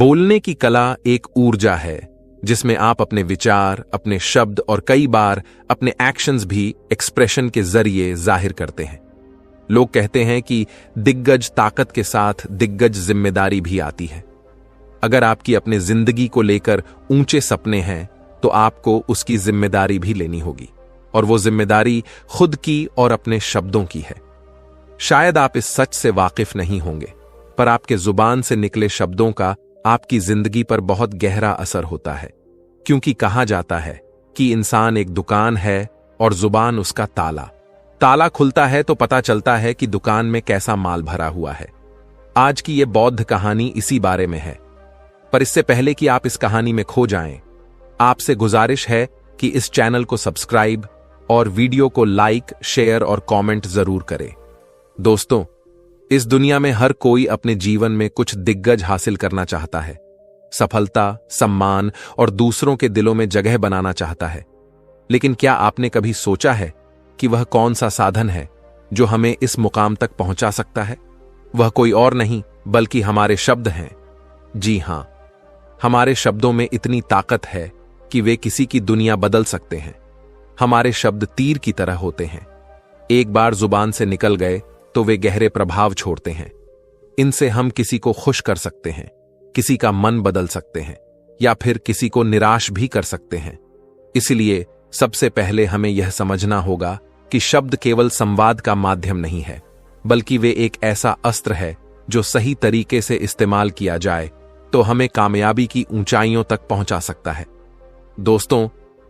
बोलने की कला एक ऊर्जा है जिसमें आप अपने विचार, अपने शब्द और कई बार अपने एक्शंस भी एक्सप्रेशन के जरिए जाहिर करते हैं। लोग कहते हैं कि दिग्गज ताकत के साथ दिग्गज जिम्मेदारी भी आती है। अगर आपकी अपने जिंदगी को लेकर ऊंचे सपने हैं तो आपको उसकी जिम्मेदारी भी लेनी होगी, और वो जिम्मेदारी खुद की और अपने शब्दों की है। शायद आप इस सच से वाकिफ नहीं होंगे, पर आपके जुबान से निकले शब्दों का आपकी जिंदगी पर बहुत गहरा असर होता है, क्योंकि कहा जाता है कि इंसान एक दुकान है और जुबान उसका ताला। ताला खुलता है तो पता चलता है कि दुकान में कैसा माल भरा हुआ है। आज की यह बौद्ध कहानी इसी बारे में है। पर इससे पहले कि आप इस कहानी में खो जाएं, आपसे गुजारिश है कि इस चैनल को सब्सक्राइब और वीडियो को लाइक, शेयर और कमेंट जरूर करें। दोस्तों, इस दुनिया में हर कोई अपने जीवन में कुछ दिग्गज हासिल करना चाहता है। सफलता, सम्मान और दूसरों के दिलों में जगह बनाना चाहता है। लेकिन क्या आपने कभी सोचा है कि वह कौन सा साधन है जो हमें इस मुकाम तक पहुंचा सकता है? वह कोई और नहीं बल्कि हमारे शब्द हैं। जी हां, हमारे शब्दों में इतनी ताकत है कि वे किसी की दुनिया बदल सकते हैं। हमारे शब्द तीर की तरह होते हैं। एक बार जुबान से निकल गए तो वे गहरे प्रभाव छोड़ते हैं। इनसे हम किसी को खुश कर सकते हैं, किसी का मन बदल सकते हैं, या फिर किसी को निराश भी कर सकते हैं। इसलिए सबसे पहले हमें यह समझना होगा कि शब्द केवल संवाद का माध्यम नहीं है, बल्कि वे एक ऐसा अस्त्र है जो सही तरीके से इस्तेमाल किया जाए तो हमें कामयाबी की ऊंचाइयों तक पहुंचा सकता है। दोस्तों,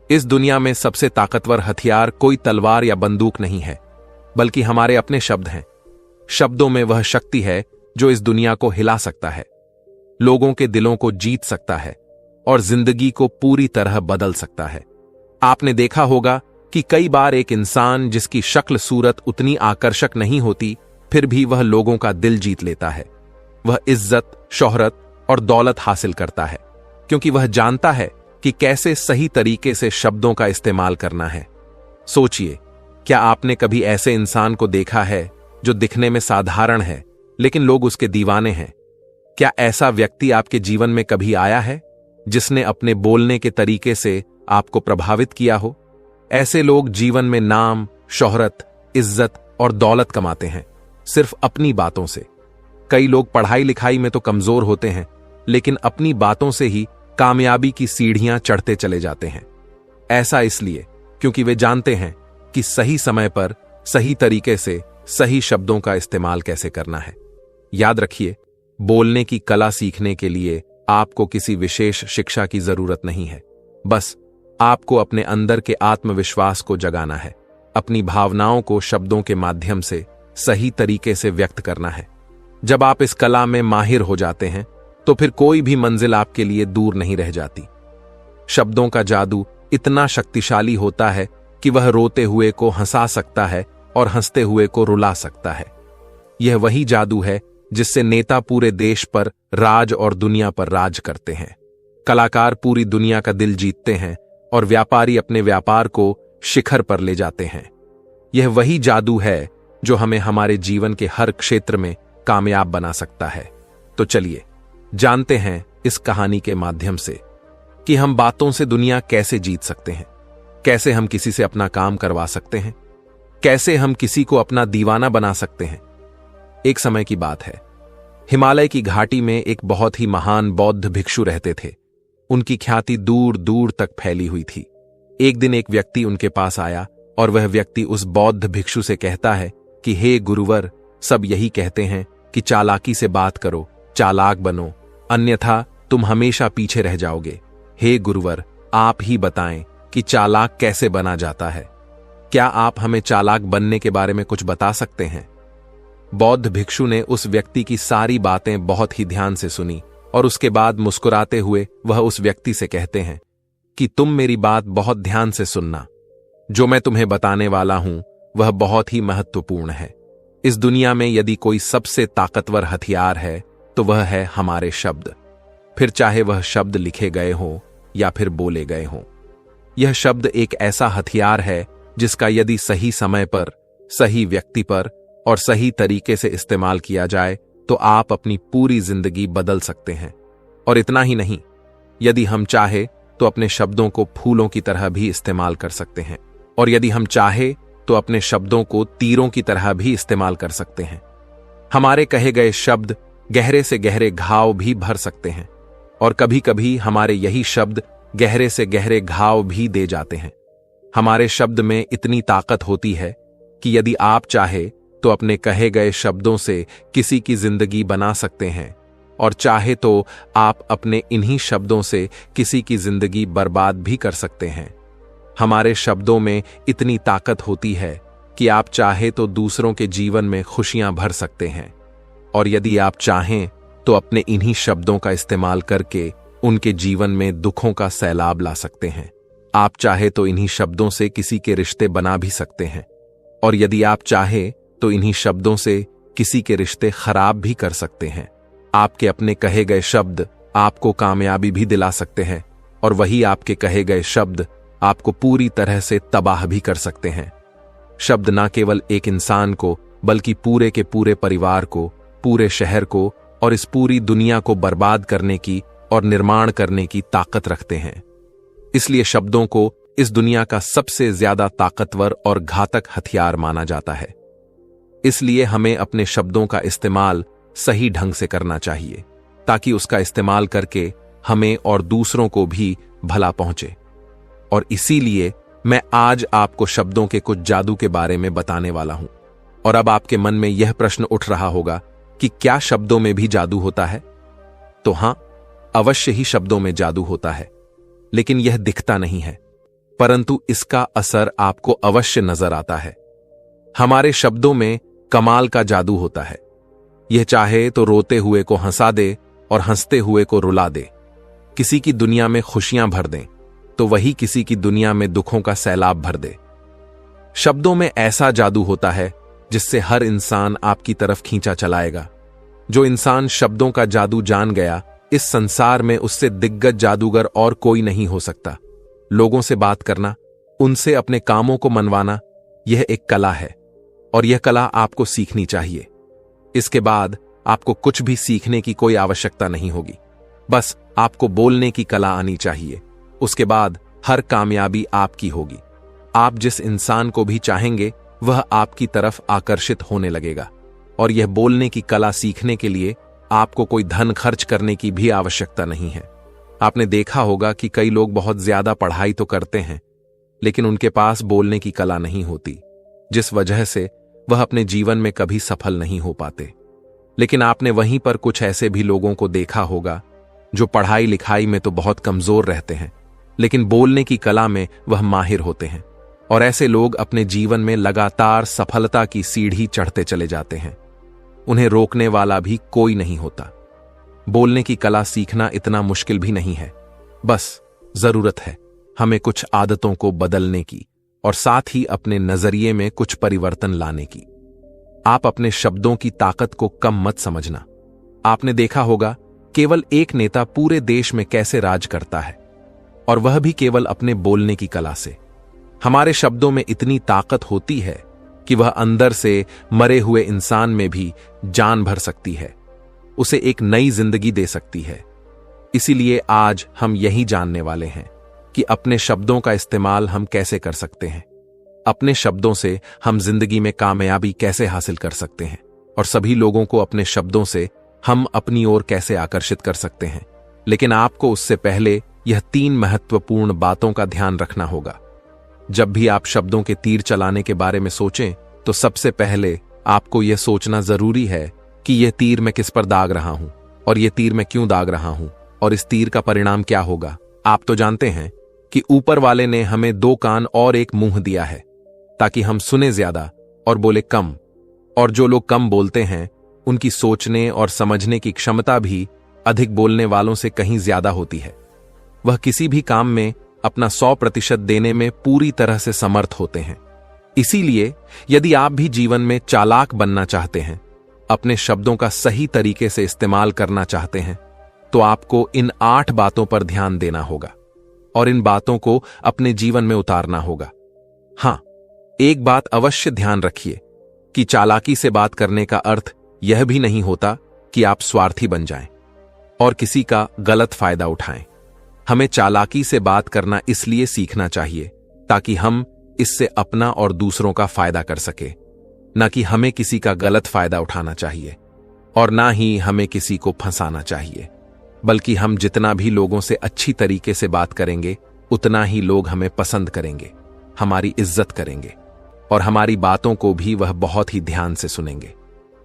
इस दुनिया में सबसे ताकतवर हथियार कोई तलवार या बंदूक नहीं है, बल्कि हमारे अपने शब्द हैं। शब्दों में वह शक्ति है जो इस दुनिया को हिला सकता है, लोगों के दिलों को जीत सकता है और जिंदगी को पूरी तरह बदल सकता है। आपने देखा होगा कि कई बार एक इंसान जिसकी शक्ल सूरत उतनी आकर्षक नहीं होती, फिर भी वह लोगों का दिल जीत लेता है। वह इज्जत, शोहरत और दौलत हासिल करता है क्योंकि वह जानता है कि कैसे सही तरीके से शब्दों का इस्तेमाल करना है। सोचिए, क्या आपने कभी ऐसे इंसान को देखा है जो दिखने में साधारण है लेकिन लोग उसके दीवाने हैं? क्या ऐसा व्यक्ति आपके जीवन में कभी आया है जिसने अपने बोलने के तरीके से आपको प्रभावित किया हो? ऐसे लोग जीवन में नाम, शोहरत, इज्जत और दौलत कमाते हैं सिर्फ अपनी बातों से। कई लोग पढ़ाई लिखाई में तो कमजोर होते हैं, लेकिन अपनी बातों से ही कामयाबी की सीढ़ियां चढ़ते चले जाते हैं। ऐसा इसलिए क्योंकि वे जानते हैं कि सही समय पर सही तरीके से सही शब्दों का इस्तेमाल कैसे करना है। याद रखिए, बोलने की कला सीखने के लिए आपको किसी विशेष शिक्षा की जरूरत नहीं है। बस आपको अपने अंदर के आत्मविश्वास को जगाना है, अपनी भावनाओं को शब्दों के माध्यम से सही तरीके से व्यक्त करना है। जब आप इस कला में माहिर हो जाते हैं तो फिर कोई भी मंजिल आपके लिए दूर नहीं रह जाती। शब्दों का जादू इतना शक्तिशाली होता है कि वह रोते हुए को हंसा सकता है और हंसते हुए को रुला सकता है। यह वही जादू है जिससे नेता पूरे देश पर राज और दुनिया पर राज करते हैं, कलाकार पूरी दुनिया का दिल जीतते हैं और व्यापारी अपने व्यापार को शिखर पर ले जाते हैं। यह वही जादू है जो हमें हमारे जीवन के हर क्षेत्र में कामयाब बना सकता है। तो चलिए जानते हैं इस कहानी के माध्यम से कि हम बातों से दुनिया कैसे जीत सकते हैं, कैसे हम किसी से अपना काम करवा सकते हैं, कैसे हम किसी को अपना दीवाना बना सकते हैं। एक समय की बात है, हिमालय की घाटी में एक बहुत ही महान बौद्ध भिक्षु रहते थे। उनकी ख्याति दूर दूर तक फैली हुई थी। एक दिन एक व्यक्ति उनके पास आया और वह व्यक्ति उस बौद्ध भिक्षु से कहता है कि हे गुरुवर, सब यही कहते हैं कि चालाकी से बात करो, चालाक बनो, अन्यथा तुम हमेशा पीछे रह जाओगे। हे गुरुवर, आप ही बताएं कि चालाक कैसे बना जाता है। क्या आप हमें चालाक बनने के बारे में कुछ बता सकते हैं? बौद्ध भिक्षु ने उस व्यक्ति की सारी बातें बहुत ही ध्यान से सुनी और उसके बाद मुस्कुराते हुए वह उस व्यक्ति से कहते हैं कि तुम मेरी बात बहुत ध्यान से सुनना। जो मैं तुम्हें बताने वाला हूं वह बहुत ही महत्वपूर्ण है। इस दुनिया में यदि कोई सबसे ताकतवर हथियार है तो वह है हमारे शब्द। फिर चाहे वह शब्द लिखे गए हों या फिर बोले गए हों। यह शब्द एक ऐसा हथियार है जिसका यदि सही समय पर, सही व्यक्ति पर और सही तरीके से इस्तेमाल किया जाए तो आप अपनी पूरी जिंदगी बदल सकते हैं। और इतना ही नहीं, यदि हम चाहे तो अपने शब्दों को फूलों की तरह भी इस्तेमाल कर सकते हैं, और यदि हम चाहे तो अपने शब्दों को तीरों की तरह भी इस्तेमाल कर सकते हैं। हमारे कहे गए शब्द गहरे से गहरे घाव भी भर सकते हैं, और कभी कभी हमारे यही शब्द गहरे से गहरे घाव भी दे जाते हैं। हमारे शब्द में इतनी ताकत होती है कि यदि आप चाहे तो अपने कहे गए शब्दों से किसी की जिंदगी बना सकते हैं, और चाहे तो आप अपने इन्हीं शब्दों से किसी की जिंदगी बर्बाद भी कर सकते हैं। हमारे शब्दों में इतनी ताकत होती है कि आप चाहे तो दूसरों के जीवन में खुशियां भर सकते हैं, और यदि आप चाहें तो अपने इन्हीं शब्दों का इस्तेमाल करके उनके जीवन में दुखों का सैलाब ला सकते हैं। आप चाहे तो इन्हीं शब्दों से किसी के रिश्ते बना भी सकते हैं, और यदि आप चाहे तो इन्हीं शब्दों से किसी के रिश्ते खराब भी कर सकते हैं। आपके अपने कहे गए शब्द आपको कामयाबी भी दिला सकते हैं, और वही आपके कहे गए शब्द आपको पूरी तरह से तबाह भी कर सकते हैं। शब्द ना केवल एक इंसान को बल्कि पूरे के पूरे परिवार को, पूरे शहर को और इस पूरी दुनिया को बर्बाद करने की और निर्माण करने की ताकत रखते हैं। इसलिए शब्दों को इस दुनिया का सबसे ज्यादा ताकतवर और घातक हथियार माना जाता है। इसलिए हमें अपने शब्दों का इस्तेमाल सही ढंग से करना चाहिए, ताकि उसका इस्तेमाल करके हमें और दूसरों को भी भला पहुंचे। और इसीलिए मैं आज आपको शब्दों के कुछ जादू के बारे में बताने वाला हूं। और अब आपके मन में यह प्रश्न उठ रहा होगा कि क्या शब्दों में भी जादू होता है? तो हां, अवश्य ही शब्दों में जादू होता है, लेकिन यह दिखता नहीं है, परंतु इसका असर आपको अवश्य नजर आता है। हमारे शब्दों में कमाल का जादू होता है। यह चाहे तो रोते हुए को हंसा दे और हंसते हुए को रुला दे। किसी की दुनिया में खुशियां भर दें तो वही किसी की दुनिया में दुखों का सैलाब भर दे। शब्दों में ऐसा जादू होता है जिससे हर इंसान आपकी तरफ खींचा चलाएगा। जो इंसान शब्दों का जादू जान गया, इस संसार में उससे दिग्गज जादूगर और कोई नहीं हो सकता। लोगों से बात करना, उनसे अपने कामों को मनवाना, यह एक कला है, और यह कला आपको सीखनी चाहिए। इसके बाद आपको कुछ भी सीखने की कोई आवश्यकता नहीं होगी, बस आपको बोलने की कला आनी चाहिए। उसके बाद हर कामयाबी आपकी होगी। आप जिस इंसान को भी चाहेंगे वह आपकी तरफ आकर्षित होने लगेगा, और यह बोलने की कला सीखने के लिए आपको कोई धन खर्च करने की भी आवश्यकता नहीं है। आपने देखा होगा कि कई लोग बहुत ज्यादा पढ़ाई तो करते हैं, लेकिन उनके पास बोलने की कला नहीं होती, जिस वजह से वह अपने जीवन में कभी सफल नहीं हो पाते। लेकिन आपने वहीं पर कुछ ऐसे भी लोगों को देखा होगा जो पढ़ाई लिखाई में तो बहुत कमजोर रहते हैं, लेकिन बोलने की कला में वह माहिर होते हैं, और ऐसे लोग अपने जीवन में लगातार सफलता की सीढ़ी चढ़ते चले जाते हैं। उन्हें रोकने वाला भी कोई नहीं होता। बोलने की कला सीखना इतना मुश्किल भी नहीं है, बस जरूरत है हमें कुछ आदतों को बदलने की, और साथ ही अपने नजरिए में कुछ परिवर्तन लाने की। आप अपने शब्दों की ताकत को कम मत समझना। आपने देखा होगा केवल एक नेता पूरे देश में कैसे राज करता है, और वह भी केवल अपने बोलने की कला से। हमारे शब्दों में इतनी ताकत होती है कि वह अंदर से मरे हुए इंसान में भी जान भर सकती है, उसे एक नई जिंदगी दे सकती है। इसीलिए आज हम यही जानने वाले हैं कि अपने शब्दों का इस्तेमाल हम कैसे कर सकते हैं। अपने शब्दों से हम जिंदगी में कामयाबी कैसे हासिल कर सकते हैं, और सभी लोगों को अपने शब्दों से हम अपनी ओर कैसे आकर्षित कर सकते हैं। लेकिन आपको उससे पहले यह 3 महत्वपूर्ण बातों का ध्यान रखना होगा। जब भी आप शब्दों के तीर चलाने के बारे में सोचें, तो सबसे पहले आपको यह सोचना जरूरी है कि यह तीर मैं किस पर दाग रहा हूं, और यह तीर मैं क्यों दाग रहा हूं, और इस तीर का परिणाम क्या होगा। आप तो जानते हैं कि ऊपर वाले ने हमें 2 कान और 1 मुंह दिया है, ताकि हम सुने ज्यादा और बोले कम। और जो लोग कम बोलते हैं, उनकी सोचने और समझने की क्षमता भी अधिक बोलने वालों से कहीं ज्यादा होती है। वह किसी भी काम में अपना 100% देने में पूरी तरह से समर्थ होते हैं। इसीलिए यदि आप भी जीवन में चालाक बनना चाहते हैं, अपने शब्दों का सही तरीके से इस्तेमाल करना चाहते हैं, तो आपको इन 8 बातों पर ध्यान देना होगा, और इन बातों को अपने जीवन में उतारना होगा। हां, एक बात अवश्य ध्यान रखिए कि चालाकी से बात करने का अर्थ यह भी नहीं होता कि आप स्वार्थी बन जाएं, और किसी का गलत फायदा उठाएं। हमें चालाकी से बात करना इसलिए सीखना चाहिए ताकि हम इससे अपना और दूसरों का फायदा कर सके, न कि हमें किसी का गलत फायदा उठाना चाहिए और ना ही हमें किसी को फंसाना चाहिए। बल्कि हम जितना भी लोगों से अच्छी तरीके से बात करेंगे उतना ही लोग हमें पसंद करेंगे, हमारी इज्जत करेंगे और हमारी बातों को भी वह बहुत ही ध्यान से सुनेंगे।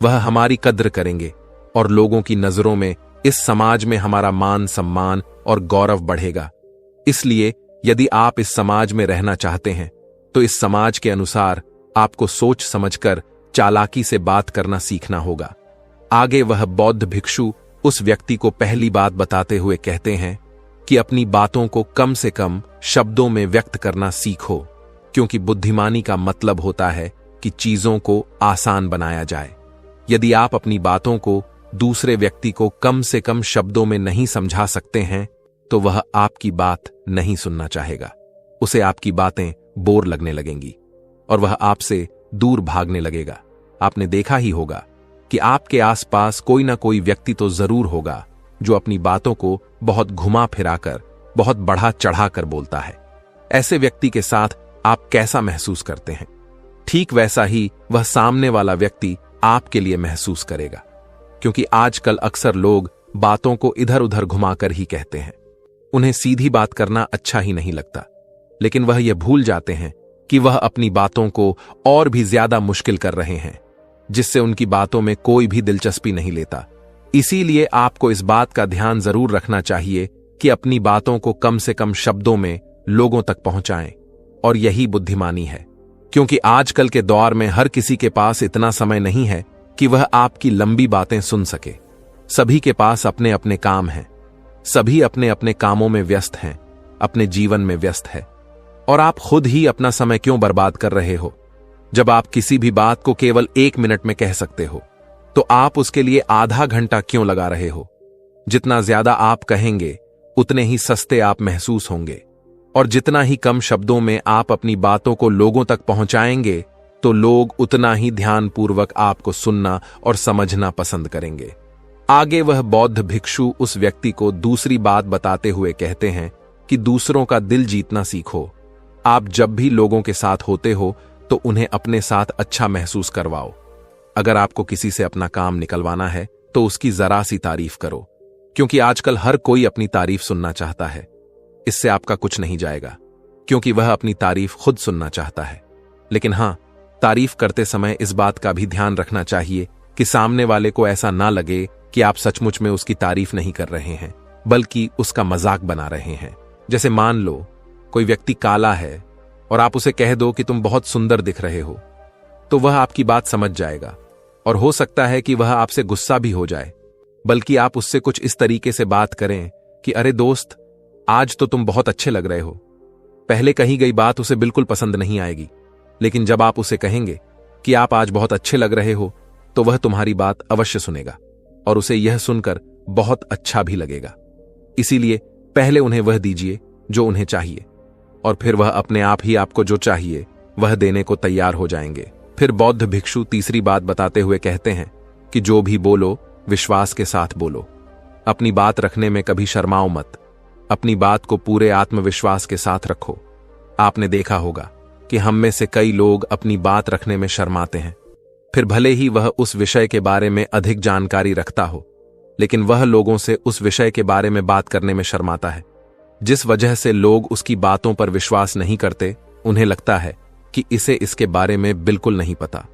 वह हमारी कद्र करेंगे और लोगों की नजरों में इस समाज में हमारा मान सम्मान और गौरव बढ़ेगा। इसलिए यदि आप इस समाज में रहना चाहते हैं तो इस समाज के अनुसार आपको सोच समझकर चालाकी से बात करना सीखना होगा। आगे वह बौद्ध भिक्षु उस व्यक्ति को पहली बात बताते हुए कहते हैं कि अपनी बातों को कम से कम शब्दों में व्यक्त करना सीखो, क्योंकि बुद्धिमानी का मतलब होता है कि चीजों को आसान बनाया जाए। यदि आप अपनी बातों को दूसरे व्यक्ति को कम से कम शब्दों में नहीं समझा सकते हैं तो वह आपकी बात नहीं सुनना चाहेगा। उसे आपकी बातें बोर लगने लगेंगी और वह आपसे दूर भागने लगेगा। आपने देखा ही होगा कि आपके आसपास कोई ना कोई व्यक्ति तो जरूर होगा जो अपनी बातों को बहुत घुमा फिराकर, बहुत बढ़ा चढ़ाकर बोलता है। ऐसे व्यक्ति के साथ आप कैसा महसूस करते हैं, ठीक वैसा ही वह सामने वाला व्यक्ति आपके लिए महसूस करेगा। क्योंकि आजकल अक्सर लोग बातों को इधर उधर घुमाकर ही कहते हैं। उन्हें सीधी बात करना अच्छा ही नहीं लगता, लेकिन वह यह भूल जाते हैं कि वह अपनी बातों को और भी ज्यादा मुश्किल कर रहे हैं, जिससे उनकी बातों में कोई भी दिलचस्पी नहीं लेता। इसीलिए आपको इस बात का ध्यान जरूर रखना चाहिए कि अपनी बातों को कम से कम शब्दों में लोगों तक पहुंचाएं, और यही बुद्धिमानी है। क्योंकि आजकल के दौर में हर किसी के पास इतना समय नहीं है कि वह आपकी लंबी बातें सुन सके। सभी के पास अपने अपने काम हैं, सभी अपने अपने कामों में व्यस्त हैं, अपने जीवन में व्यस्त है। और आप खुद ही अपना समय क्यों बर्बाद कर रहे हो? जब आप किसी भी बात को केवल 1 मिनट में कह सकते हो तो आप उसके लिए आधा घंटा क्यों लगा रहे हो? जितना ज्यादा आप कहेंगे उतने ही सस्ते आप महसूस होंगे, और जितना ही कम शब्दों में आप अपनी बातों को लोगों तक पहुंचाएंगे तो लोग उतना ही ध्यानपूर्वक आपको सुनना और समझना पसंद करेंगे। आगे वह बौद्ध भिक्षु उस व्यक्ति को दूसरी बात बताते हुए कहते हैं कि दूसरों का दिल जीतना सीखो। आप जब भी लोगों के साथ होते हो तो उन्हें अपने साथ अच्छा महसूस करवाओ। अगर आपको किसी से अपना काम निकलवाना है तो उसकी जरा सी तारीफ करो, क्योंकि आजकल हर कोई अपनी तारीफ सुनना चाहता है। इससे आपका कुछ नहीं जाएगा, क्योंकि वह अपनी तारीफ खुद सुनना चाहता है। लेकिन हां, तारीफ करते समय इस बात का भी ध्यान रखना चाहिए कि सामने वाले को ऐसा ना लगे कि आप सचमुच में उसकी तारीफ नहीं कर रहे हैं, बल्कि उसका मजाक बना रहे हैं। जैसे मान लो कोई व्यक्ति काला है और आप उसे कह दो कि तुम बहुत सुंदर दिख रहे हो, तो वह आपकी बात समझ जाएगा और हो सकता है कि वह आपसे गुस्सा भी हो जाए। बल्कि आप उससे कुछ इस तरीके से बात करें कि अरे दोस्त, आज तो तुम बहुत अच्छे लग रहे हो। पहले कही गई बात उसे बिल्कुल पसंद नहीं आएगी, लेकिन जब आप उसे कहेंगे कि आप आज बहुत अच्छे लग रहे हो तो वह तुम्हारी बात अवश्य सुनेगा और उसे यह सुनकर बहुत अच्छा भी लगेगा। इसीलिए पहले उन्हें वह दीजिए जो उन्हें चाहिए, और फिर वह अपने आप ही आपको जो चाहिए वह देने को तैयार हो जाएंगे। फिर बौद्ध भिक्षु तीसरी बात बताते हुए कहते हैं कि जो भी बोलो विश्वास के साथ बोलो। अपनी बात रखने में कभी शर्माओ मत। अपनी बात को पूरे आत्मविश्वास के साथ रखो। आपने देखा होगा कि हम में से कई लोग अपनी बात रखने में शर्माते हैं, फिर भले ही वह उस विषय के बारे में अधिक जानकारी रखता हो, लेकिन वह लोगों से उस विषय के बारे में बात करने में शर्माता है, जिस वजह से लोग उसकी बातों पर विश्वास नहीं करते। उन्हें लगता है कि इसे इसके बारे में बिल्कुल नहीं पता,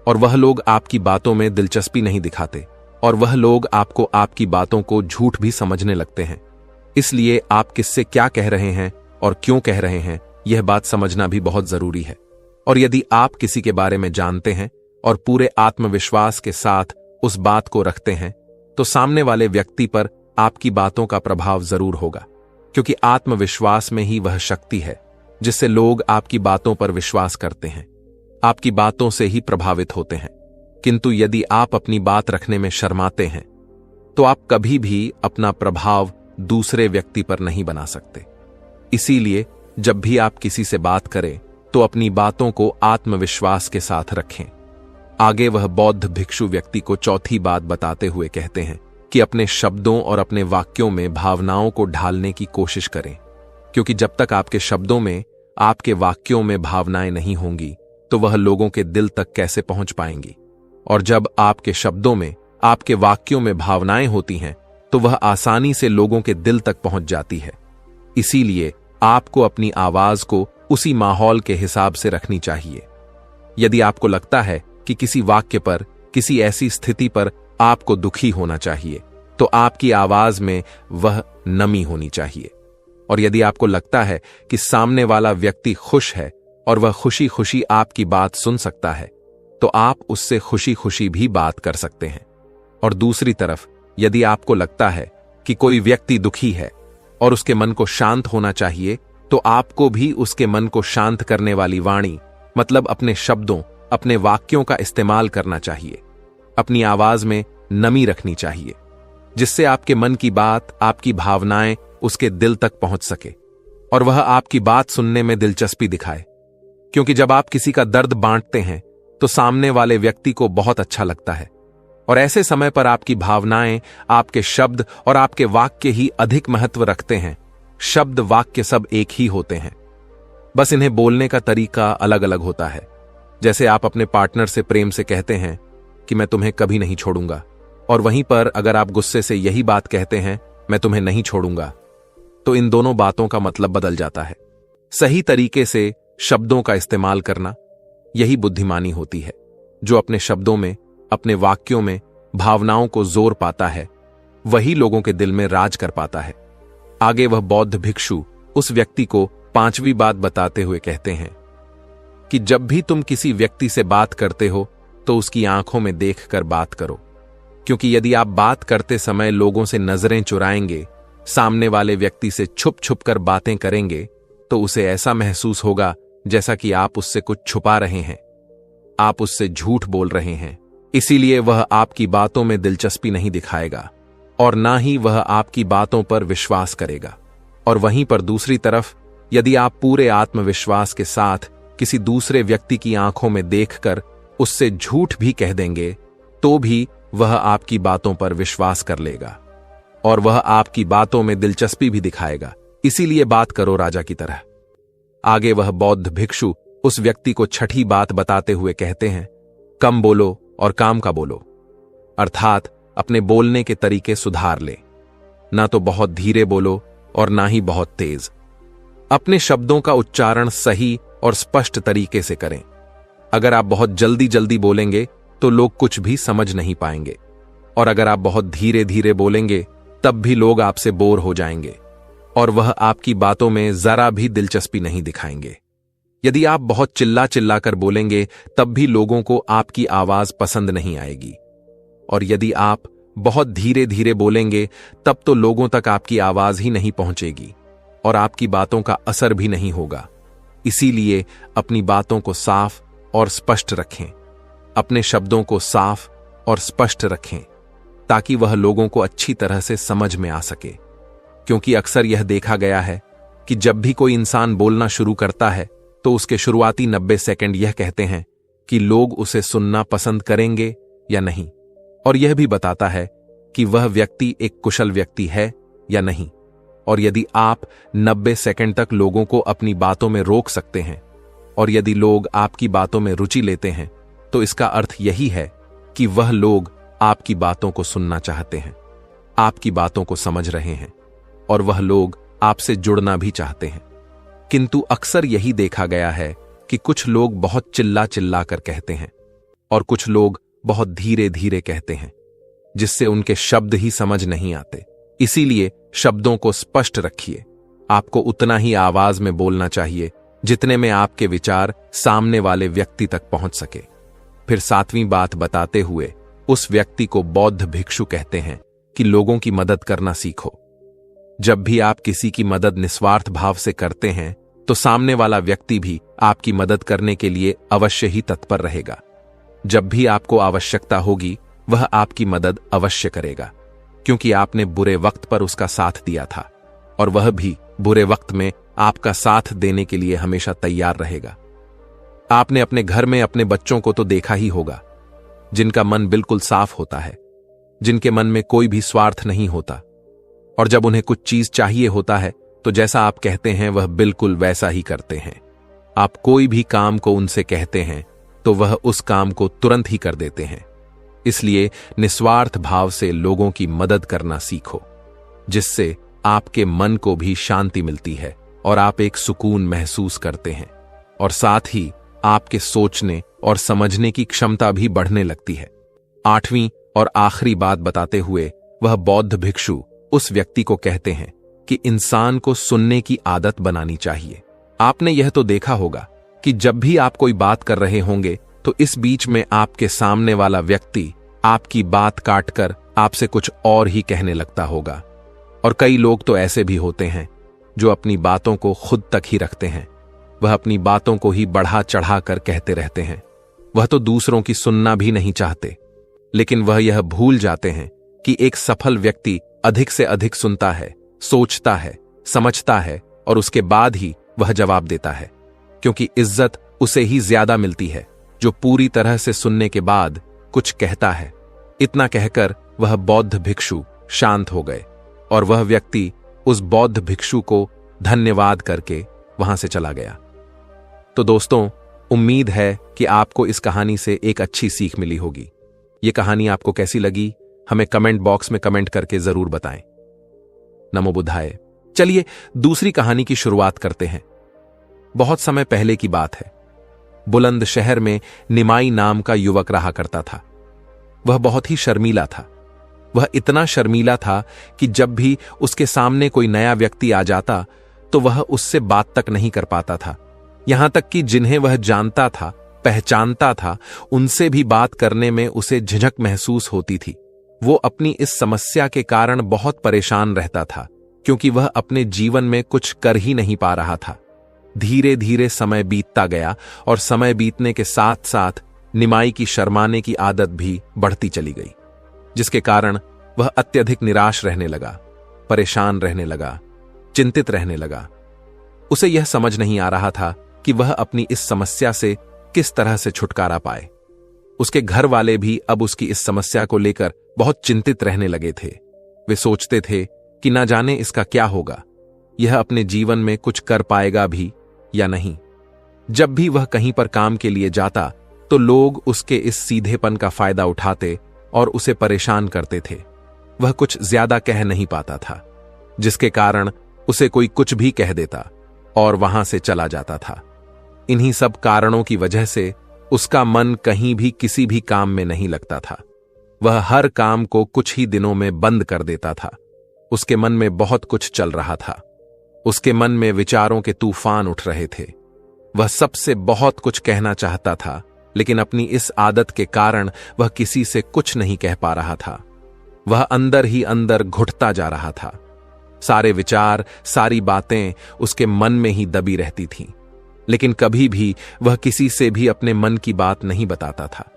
और वह लोग आपकी बातों में दिलचस्पी नहीं दिखाते, और वह लोग आपको आपकी बातों को झूठ भी समझने लगते हैं। इसलिए आप किससे क्या कह रहे हैं और क्यों कह रहे हैं, यह बात समझना भी बहुत जरूरी है। और यदि आप किसी के बारे में जानते हैं और पूरे आत्मविश्वास के साथ उस बात को रखते हैं, तो सामने वाले व्यक्ति पर आपकी बातों का प्रभाव जरूर होगा, क्योंकि आत्मविश्वास में ही वह शक्ति है जिससे लोग आपकी बातों पर विश्वास करते हैं, आपकी बातों से ही प्रभावित होते हैं। किंतु यदि आप अपनी बात रखने में शर्माते हैं तो आप कभी भी अपना प्रभाव दूसरे व्यक्ति पर नहीं बना सकते। इसीलिए जब भी आप किसी से बात करें तो अपनी बातों को आत्मविश्वास के साथ रखें। आगे वह बौद्ध भिक्षु व्यक्ति को चौथी बात बताते हुए कहते हैं कि अपने शब्दों और अपने वाक्यों में भावनाओं को ढालने की कोशिश करें, क्योंकि जब तक आपके शब्दों में, आपके वाक्यों में भावनाएं नहीं होंगी तो वह लोगों के दिल तक कैसे पहुंच पाएंगी। और जब आपके शब्दों में, आपके वाक्यों में भावनाएं होती हैं तो वह आसानी से लोगों के दिल तक पहुंच जाती है। इसीलिए आपको अपनी आवाज को उसी माहौल के हिसाब से रखनी चाहिए। यदि आपको लगता है कि किसी वाक्य पर, किसी ऐसी स्थिति पर आपको दुखी होना चाहिए, तो आपकी आवाज में वह नमी होनी चाहिए। और यदि आपको लगता है कि सामने वाला व्यक्ति खुश है और वह खुशी खुशी आपकी बात सुन सकता है, तो आप उससे खुशी खुशी भी बात कर सकते हैं। और दूसरी तरफ, यदि आपको लगता है कि कोई व्यक्ति दुखी है और उसके मन को शांत होना चाहिए, तो आपको भी उसके मन को शांत करने वाली वाणी, मतलब अपने शब्दों, अपने वाक्यों का इस्तेमाल करना चाहिए। अपनी आवाज में नमी रखनी चाहिए, जिससे आपके मन की बात, आपकी भावनाएं उसके दिल तक पहुंच सके और वह आपकी बात सुनने में दिलचस्पी दिखाए। क्योंकि जब आप किसी का दर्द बांटते हैं तो सामने वाले व्यक्ति को बहुत अच्छा लगता है, और ऐसे समय पर आपकी भावनाएं, आपके शब्द और आपके वाक्य ही अधिक महत्व रखते हैं। शब्द, वाक्य सब एक ही होते हैं, बस इन्हें बोलने का तरीका अलग अलग होता है। जैसे आप अपने पार्टनर से प्रेम से कहते हैं कि मैं तुम्हें कभी नहीं छोड़ूंगा, और वहीं पर अगर आप गुस्से से यही बात कहते हैं, मैं तुम्हें नहीं छोड़ूंगा, तो इन दोनों बातों का मतलब बदल जाता है। सही तरीके से शब्दों का इस्तेमाल करना, यही बुद्धिमानी होती है। जो अपने शब्दों में, अपने वाक्यों में भावनाओं को जोर पाता है, वही लोगों के दिल में राज कर पाता है। आगे वह बौद्ध भिक्षु उस व्यक्ति को 5वीं बात बताते हुए कहते हैं कि जब भी तुम किसी व्यक्ति से बात करते हो तो उसकी आंखों में देखकर बात करो, क्योंकि यदि आप बात करते समय लोगों से नजरें चुराएंगे, सामने वाले व्यक्ति से छुप छुप कर बातें करेंगे, तो उसे ऐसा महसूस होगा जैसा कि आप उससे कुछ छुपा रहे हैं, आप उससे झूठ बोल रहे हैं। इसीलिए वह आपकी बातों में दिलचस्पी नहीं दिखाएगा और ना ही वह आपकी बातों पर विश्वास करेगा। और वहीं पर दूसरी तरफ, यदि आप पूरे आत्मविश्वास के साथ किसी दूसरे व्यक्ति की आंखों में देखकर उससे झूठ भी कह देंगे, तो भी वह आपकी बातों पर विश्वास कर लेगा और वह आपकी बातों में दिलचस्पी भी दिखाएगा। इसीलिए बात करो राजा की तरह। आगे वह बौद्ध भिक्षु उस व्यक्ति को 6ठी बात बताते हुए कहते हैं, कम बोलो और काम का बोलो, अर्थात अपने बोलने के तरीके सुधार ले। ना तो बहुत धीरे बोलो और ना ही बहुत तेज। अपने शब्दों का उच्चारण सही और स्पष्ट तरीके से करें। अगर आप बहुत जल्दी जल्दी बोलेंगे तो लोग कुछ भी समझ नहीं पाएंगे, और अगर आप बहुत धीरे धीरे बोलेंगे तब भी लोग आपसे बोर हो जाएंगे और वह आपकी बातों में जरा भी दिलचस्पी नहीं दिखाएंगे। यदि आप बहुत चिल्ला चिल्ला कर बोलेंगे तब भी लोगों को आपकी आवाज पसंद नहीं आएगी, और यदि आप बहुत धीरे धीरे बोलेंगे तब तो लोगों तक आपकी आवाज ही नहीं पहुंचेगी और आपकी बातों का असर भी नहीं होगा। इसीलिए अपनी बातों को साफ और स्पष्ट रखें। अपने शब्दों को साफ और स्पष्ट रखें ताकि वह लोगों को अच्छी तरह से समझ में आ सके। क्योंकि अक्सर यह देखा गया है कि जब भी कोई इंसान बोलना शुरू करता है तो उसके शुरुआती 90 सेकंड यह कहते हैं कि लोग उसे सुनना पसंद करेंगे या नहीं, और यह भी बताता है कि वह व्यक्ति एक कुशल व्यक्ति है या नहीं। और यदि आप 90 सेकंड तक लोगों को अपनी बातों में रोक सकते हैं और यदि लोग आपकी बातों में रुचि लेते हैं, तो इसका अर्थ यही है कि वह लोग आपकी बातों को सुनना चाहते हैं, आपकी बातों को समझ रहे हैं और वह लोग आपसे जुड़ना भी चाहते हैं। किंतु अक्सर यही देखा गया है कि कुछ लोग बहुत चिल्ला चिल्ला कर कहते हैं और कुछ लोग बहुत धीरे धीरे कहते हैं, जिससे उनके शब्द ही समझ नहीं आते। इसीलिए शब्दों को स्पष्ट रखिए। आपको उतना ही आवाज में बोलना चाहिए जितने में आपके विचार सामने वाले व्यक्ति तक पहुंच सके। फिर 7वीं बात बताते हुए उस व्यक्ति को बौद्ध भिक्षु कहते हैं कि लोगों की मदद करना सीखो। जब भी आप किसी की मदद निस्वार्थ भाव से करते हैं तो सामने वाला व्यक्ति भी आपकी मदद करने के लिए अवश्य ही तत्पर रहेगा। जब भी आपको आवश्यकता होगी वह आपकी मदद अवश्य करेगा, क्योंकि आपने बुरे वक्त पर उसका साथ दिया था और वह भी बुरे वक्त में आपका साथ देने के लिए हमेशा तैयार रहेगा। आपने अपने घर में अपने बच्चों को तो देखा ही होगा, जिनका मन बिल्कुल साफ होता है, जिनके मन में कोई भी स्वार्थ नहीं होता, और जब उन्हें कुछ चीज चाहिए होता है तो जैसा आप कहते हैं वह बिल्कुल वैसा ही करते हैं। आप कोई भी काम को उनसे कहते हैं तो वह उस काम को तुरंत ही कर देते हैं। इसलिए निस्वार्थ भाव से लोगों की मदद करना सीखो, जिससे आपके मन को भी शांति मिलती है और आप एक सुकून महसूस करते हैं, और साथ ही आपके सोचने और समझने की क्षमता भी बढ़ने लगती है। 8वीं और आखिरी बात बताते हुए वह बौद्ध भिक्षु उस व्यक्ति को कहते हैं कि इंसान को सुनने की आदत बनानी चाहिए। आपने यह तो देखा होगा कि जब भी आप कोई बात कर रहे होंगे तो इस बीच में आपके सामने वाला व्यक्ति आपकी बात काटकर आपसे कुछ और ही कहने लगता होगा। और कई लोग तो ऐसे भी होते हैं जो अपनी बातों को खुद तक ही रखते हैं। वह अपनी बातों को ही बढ़ा चढ़ा कर कहते रहते हैं। वह तो दूसरों की सुनना भी नहीं चाहते, लेकिन वह यह भूल जाते हैं कि एक सफल व्यक्ति अधिक से अधिक सुनता है, सोचता है, समझता है और उसके बाद ही वह जवाब देता है, क्योंकि इज्जत उसे ही ज्यादा मिलती है जो पूरी तरह से सुनने के बाद कुछ कहता है। इतना कहकर वह बौद्ध भिक्षु शांत हो गए और वह व्यक्ति उस बौद्ध भिक्षु को धन्यवाद करके वहां से चला गया। तो दोस्तों, उम्मीद है कि आपको इस कहानी से एक अच्छी सीख मिली होगी। ये कहानी आपको कैसी लगी हमें कमेंट बॉक्स में कमेंट करके जरूर बताएं। नमो बुद्धाय। चलिए दूसरी कहानी की शुरुआत करते हैं। बहुत समय पहले की बात है। बुलंद शहर में निमाई नाम का युवक रहा करता था। वह बहुत ही शर्मीला था। वह इतना शर्मीला था कि जब भी उसके सामने कोई नया व्यक्ति आ जाता तो वह उससे बात तक नहीं कर पाता था। यहां तक कि जिन्हें वह जानता था, पहचानता था, उनसे भी बात करने में उसे झिझक महसूस होती थी। वो अपनी इस समस्या के कारण बहुत परेशान रहता था, क्योंकि वह अपने जीवन में कुछ कर ही नहीं पा रहा था। धीरे धीरे समय बीतता गया और समय बीतने के साथ साथ निमाई की शर्माने की आदत भी बढ़ती चली गई, जिसके कारण वह अत्यधिक निराश रहने लगा, परेशान रहने लगा, चिंतित रहने लगा। उसे यह समझ नहीं आ रहा था कि वह अपनी इस समस्या से किस तरह से छुटकारा पाए। उसके घर वाले भी अब उसकी इस समस्या को लेकर बहुत चिंतित रहने लगे थे। वे सोचते थे कि ना जाने इसका क्या होगा, यह अपने जीवन में कुछ कर पाएगा भी या नहीं। जब भी वह कहीं पर काम के लिए जाता तो लोग उसके इस सीधेपन का फायदा उठाते और उसे परेशान करते थे। वह कुछ ज्यादा कह नहीं पाता था, जिसके कारण उसे कोई कुछ भी कह देता और वहां से चला जाता था। इन्हीं सब कारणों की वजह से उसका मन कहीं भी किसी भी काम में नहीं लगता था। वह हर काम को कुछ ही दिनों में बंद कर देता था। उसके मन में बहुत कुछ चल रहा था। उसके मन में विचारों के तूफान उठ रहे थे। वह सबसे बहुत कुछ कहना चाहता था, लेकिन अपनी इस आदत के कारण वह किसी से कुछ नहीं कह पा रहा था। वह अंदर ही अंदर घुटता जा रहा था। सारे विचार, सारी बातें उसके मन में ही दबी रहती थीं, लेकिन कभी भी वह किसी से भी अपने मन की बात नहीं बताता था।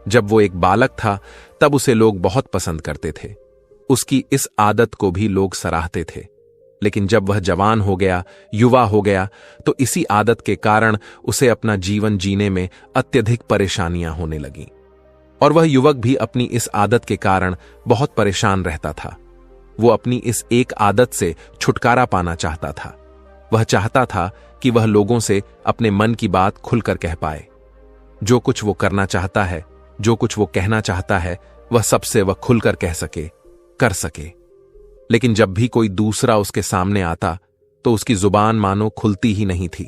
जब वो एक बालक था तब उसे लोग बहुत पसंद करते थे। उसकी इस आदत को भी लोग सराहते थे। लेकिन जब वह जवान हो गया, युवा हो गया, तो इसी आदत के कारण उसे अपना जीवन जीने में अत्यधिक परेशानियां होने लगीं। और वह युवक भी अपनी इस आदत के कारण बहुत परेशान रहता था। वो अपनी इस एक आदत से छुटकारा पाना चाहता था। वह चाहता था कि वह लोगों से अपने मन की बात खुलकर कह पाए। जो कुछ वो करना चाहता है, जो कुछ वो कहना चाहता है, वह सबसे वह खुलकर कह सके, कर सके। लेकिन जब भी कोई दूसरा उसके सामने आता तो उसकी जुबान मानो खुलती ही नहीं थी।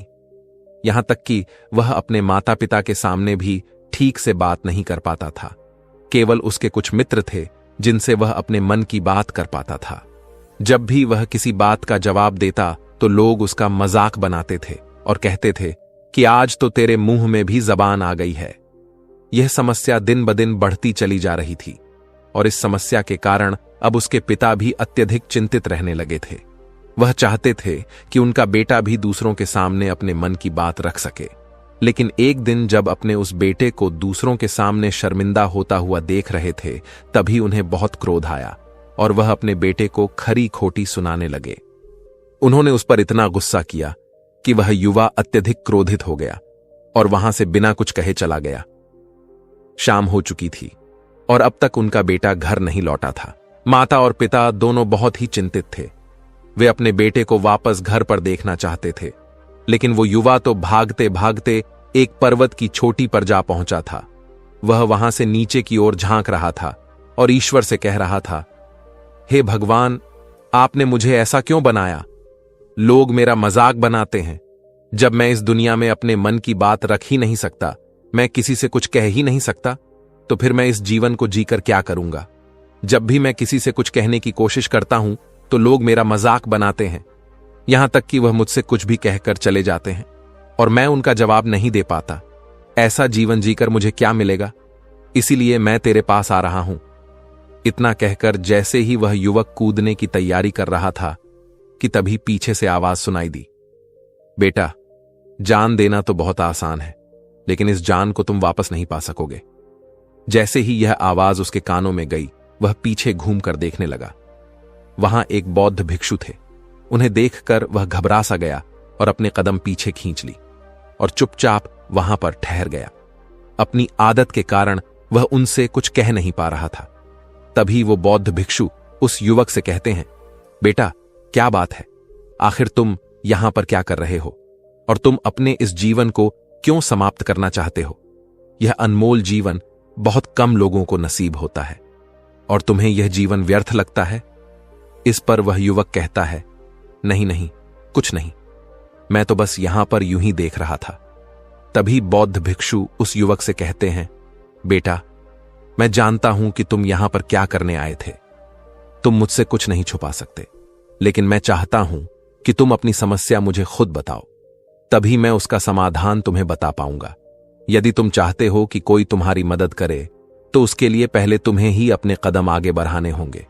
यहां तक कि वह अपने माता पिता के सामने भी ठीक से बात नहीं कर पाता था। केवल उसके कुछ मित्र थे जिनसे वह अपने मन की बात कर पाता था। जब भी वह किसी बात का जवाब देता तो लोग उसका मजाक बनाते थे और कहते थे कि आज तो तेरे मुंह में भी जबान आ गई है। यह समस्या दिन ब दिन बढ़ती चली जा रही थी और इस समस्या के कारण अब उसके पिता भी अत्यधिक चिंतित रहने लगे थे। वह चाहते थे कि उनका बेटा भी दूसरों के सामने अपने मन की बात रख सके। लेकिन एक दिन जब अपने उस बेटे को दूसरों के सामने शर्मिंदा होता हुआ देख रहे थे, तभी उन्हें बहुत क्रोध आया और वह अपने बेटे को खरी खोटी सुनाने लगे। उन्होंने उस पर इतना गुस्सा किया कि वह युवा अत्यधिक क्रोधित हो गया और वहां से बिना कुछ कहे चला गया। शाम हो चुकी थी और अब तक उनका बेटा घर नहीं लौटा था। माता और पिता दोनों बहुत ही चिंतित थे। वे अपने बेटे को वापस घर पर देखना चाहते थे, लेकिन वो युवा तो भागते भागते एक पर्वत की चोटी पर जा पहुंचा था। वह वहां से नीचे की ओर झांक रहा था और ईश्वर से कह रहा था, हे भगवान, आपने मुझे ऐसा क्यों बनाया? लोग मेरा मजाक बनाते हैं। जब मैं इस दुनिया में अपने मन की बात रख ही नहीं सकता, मैं किसी से कुछ कह ही नहीं सकता, तो फिर मैं इस जीवन को जीकर क्या करूंगा? जब भी मैं किसी से कुछ कहने की कोशिश करता हूं तो लोग मेरा मजाक बनाते हैं, यहां तक कि वह मुझसे कुछ भी कहकर चले जाते हैं और मैं उनका जवाब नहीं दे पाता। ऐसा जीवन जीकर मुझे क्या मिलेगा? इसीलिए मैं तेरे पास आ रहा हूं। इतना कहकर जैसे ही वह युवक कूदने की तैयारी कर रहा था कि तभी पीछे से आवाज सुनाई दी, बेटा, जान देना तो बहुत आसान है, लेकिन इस जान को तुम वापस नहीं पा सकोगे। जैसे ही यह आवाज उसके कानों में गई, वह पीछे घूमकर देखने लगा। वहां एक बौद्ध भिक्षु थे। उन्हें देखकर वह घबरा सा गया और अपने कदम पीछे खींच ली और चुपचाप वहां पर ठहर गया। अपनी आदत के कारण वह उनसे कुछ कह नहीं पा रहा था। तभी वो बौद्ध भिक्षु उस युवक से कहते हैं, बेटा, क्या बात है? आखिर तुम यहां पर क्या कर रहे हो और तुम अपने इस जीवन को क्यों समाप्त करना चाहते हो? यह अनमोल जीवन बहुत कम लोगों को नसीब होता है और तुम्हें यह जीवन व्यर्थ लगता है। इस पर वह युवक कहता है, नहीं नहीं, कुछ नहीं, मैं तो बस यहां पर यूं ही देख रहा था। तभी बौद्ध भिक्षु उस युवक से कहते हैं, बेटा, मैं जानता हूं कि तुम यहां पर क्या करने आए थे। तुम मुझसे कुछ नहीं छुपा सकते, लेकिन मैं चाहता हूं कि तुम अपनी समस्या मुझे खुद बताओ, तभी मैं उसका समाधान तुम्हें बता पाऊंगा। यदि तुम चाहते हो कि कोई तुम्हारी मदद करे, तो उसके लिए पहले तुम्हें ही अपने कदम आगे बढ़ाने होंगे।